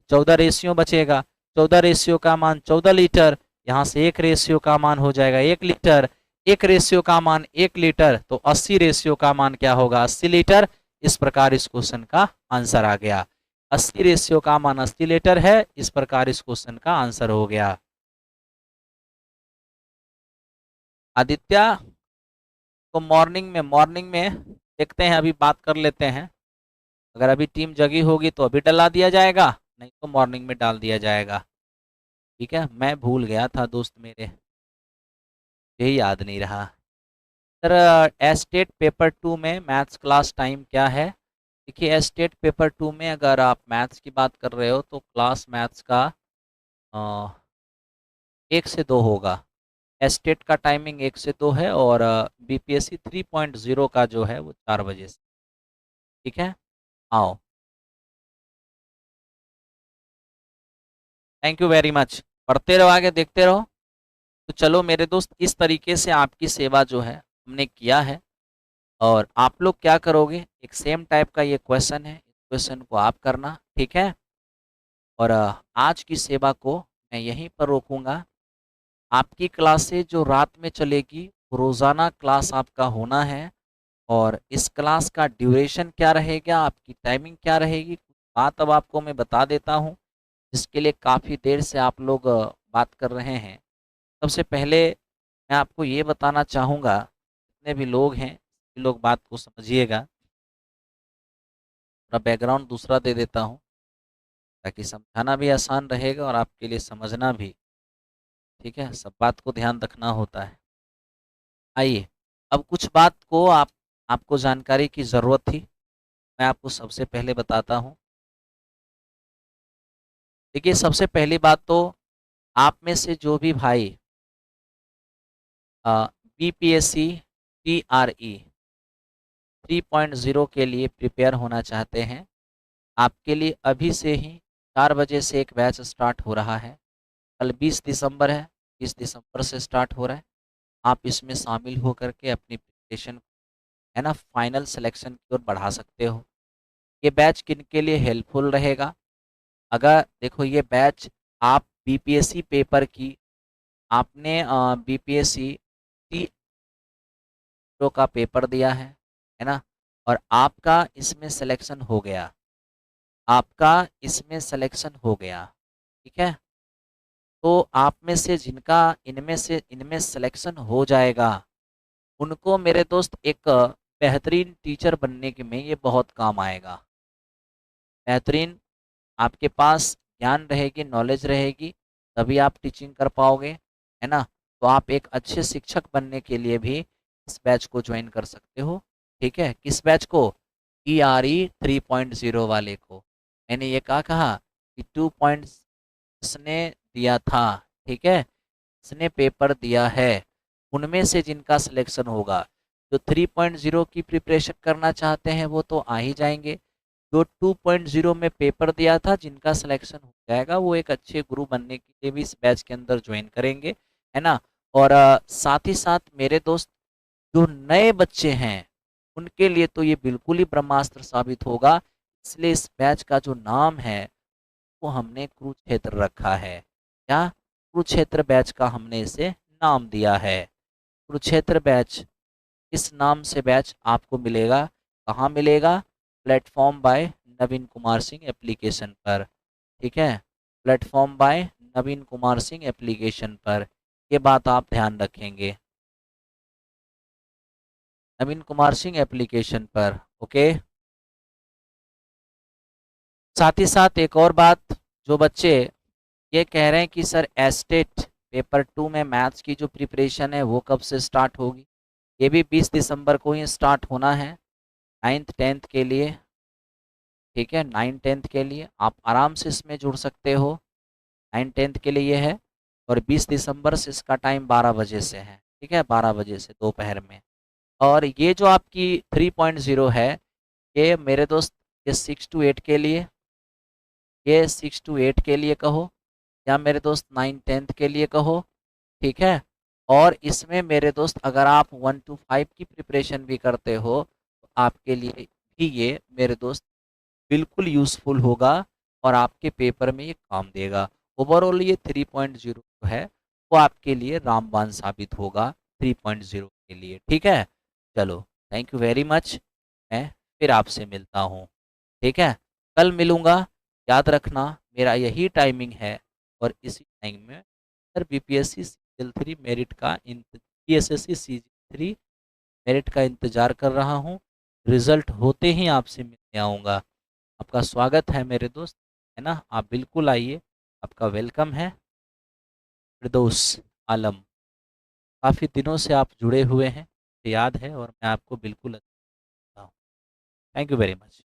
14 रेशियो बचेगा। 14 रेशियो का मान 14 लीटर, यहाँ से एक रेशियो का मान हो जाएगा 1 लीटर, एक रेशियो का मान 1 लीटर, तो 80 रेशियो का मान क्या होगा, 80 लीटर। इस प्रकार इस क्वेश्चन का आंसर आ गया। 80 रेशियो का मान 80 लीटर है, इस प्रकार इस क्वेश्चन का आंसर हो गया। आदित्य को मॉर्निंग में देखते हैं, अभी बात कर लेते हैं। अगर अभी टीम जगी होगी तो अभी डला दिया जाएगा, नहीं तो मॉर्निंग में डाल दिया जाएगा। ठीक है, मैं भूल गया था दोस्त मेरे, यही याद नहीं रहा। सर, एस्टेट पेपर 2 में मैथ्स क्लास टाइम क्या है? देखिए, एस्टेट पेपर 2 में अगर आप मैथ्स की बात कर रहे हो तो क्लास मैथ्स का 1 से 2 होगा। एस्टेट का टाइमिंग 1 से 2 है, और बीपीएससी 3.0 का जो है वो 4 बजे से। ठीक है, आओ, थैंक यू वेरी मच। पढ़ते रहो, आगे देखते रहो। तो चलो मेरे दोस्त, इस तरीके से आपकी सेवा जो है हमने किया है। और आप लोग क्या करोगे, एक सेम टाइप का ये क्वेश्चन है, इस क्वेश्चन को आप करना। ठीक है, और आज की सेवा को मैं यहीं पर रोकूंगा। आपकी क्लासेज जो रात में चलेगी, रोज़ाना क्लास आपका होना है। और इस क्लास का ड्यूरेशन क्या रहेगा, आपकी टाइमिंग क्या रहेगी, कुछ बात अब आपको मैं बता देता हूँ, जिसके लिए काफ़ी देर से आप लोग बात कर रहे हैं। सबसे पहले मैं आपको ये बताना चाहूँगा, जितने भी लोग हैं ये लोग बात को समझिएगा। थोड़ा बैकग्राउंड दूसरा दे देता हूँ, ताकि समझाना भी आसान रहेगा और आपके लिए समझना भी। ठीक है, सब बात को ध्यान रखना होता है। आइए, अब कुछ बात को आपको जानकारी की ज़रूरत थी, मैं आपको सबसे पहले बताता हूँ। देखिए, सबसे पहली बात तो, आप में से जो भी भाई बीपीएससी टीआरई 3.0 के लिए प्रिपेयर होना चाहते हैं, आपके लिए अभी से ही 4 बजे से एक बैच स्टार्ट हो रहा है। कल 20 दिसंबर है, 20 दिसंबर से स्टार्ट हो रहा है। आप इसमें शामिल होकर के अपनी प्रिपरेशन है ना, फाइनल सिलेक्शन की ओर बढ़ा सकते हो। ये बैच किन के लिए हेल्पफुल रहेगा? अगर देखो, ये बैच आप बीपीएससी पेपर की, आपने बीपीएससी टी का पेपर दिया है ना, और आपका इसमें सिलेक्शन हो गया, आपका इसमें सिलेक्शन हो गया। ठीक है, तो आप में से जिनका इनमें सिलेक्शन हो जाएगा, उनको मेरे दोस्त एक बेहतरीन टीचर बनने के में ये बहुत काम आएगा। बेहतरीन आपके पास ज्ञान रहेगी, नॉलेज रहेगी, तभी आप टीचिंग कर पाओगे, है ना। तो आप एक अच्छे शिक्षक बनने के लिए भी इस बैच को ज्वाइन कर सकते हो। ठीक है, किस बैच को? ERE 3.0 वाले को। मैंने ये कहा कि 2 पॉइंट्स इसने दिया था, ठीक है, इसने पेपर दिया है, उनमें से जिनका सिलेक्शन होगा, जो 3.0 की प्रिपरेशन करना चाहते हैं वो तो आ ही जाएंगे, जो 2.0 में पेपर दिया था, जिनका सिलेक्शन हो जाएगा वो एक अच्छे गुरु बनने के लिए भी इस बैच के अंदर ज्वाइन करेंगे, है ना। और साथ ही साथ मेरे दोस्त, जो नए बच्चे हैं उनके लिए तो ये बिल्कुल ही ब्रह्मास्त्र साबित होगा। इसलिए इस बैच का जो नाम है को हमने कुरुक्षेत्र रखा है। क्या? कुरुक्षेत्र बैच का हमने इसे नाम दिया है। कुरुक्षेत्र बैच, इस नाम से बैच आपको मिलेगा। कहाँ मिलेगा? प्लेटफॉर्म बाय नवीन कुमार सिंह एप्लीकेशन पर। ठीक है, प्लेटफॉर्म बाय नवीन कुमार सिंह एप्लीकेशन पर, ये बात आप ध्यान रखेंगे। नवीन कुमार सिंह एप्लीकेशन पर, ओके। साथ ही साथ एक और बात, जो बच्चे ये कह रहे हैं कि सर एस्टेट पेपर 2 में मैथ्स की जो प्रिपरेशन है वो कब से स्टार्ट होगी, ये भी 20 दिसंबर को ही स्टार्ट होना है, 9th 10th के लिए। ठीक है, 9 10th के लिए आप आराम से इसमें जुड़ सकते हो। 9 10th के लिए ये है, और 20 दिसंबर से इसका टाइम 12 बजे से है। ठीक है, 12 बजे से दोपहर में। और ये जो आपकी 3.0 है, ये मेरे दोस्त, ये 6 to 8 के लिए, ये 6 to 8 के लिए कहो, या मेरे दोस्त 9 10th के लिए कहो। ठीक है, और इसमें मेरे दोस्त अगर आप 1 to 5 की प्रिपरेशन भी करते हो तो आपके लिए भी ये मेरे दोस्त बिल्कुल यूज़फुल होगा, और आपके पेपर में ये काम देगा। ओवरऑल ये 3.0 है, वो आपके लिए रामबाण साबित होगा 3.0 के लिए। ठीक है, चलो, थैंक यू वेरी मच। मैं फिर आपसे मिलता हूँ। ठीक है, कल मिलूँगा। याद रखना, मेरा यही टाइमिंग है, और इसी टाइम में सर बीपीएससी CGL3 मेरिट का PSSC CGL3 मेरिट का इंतज़ार कर रहा हूँ। रिज़ल्ट होते ही आपसे मिलने आऊँगा। आपका स्वागत है मेरे दोस्त, है ना? आप बिल्कुल आइए, आपका वेलकम है। फिरदौस आलम, काफ़ी दिनों से आप जुड़े हुए हैं, मुझे याद है, और मैं आपको बिल्कुल अच्छा हूँ। Thank you very much.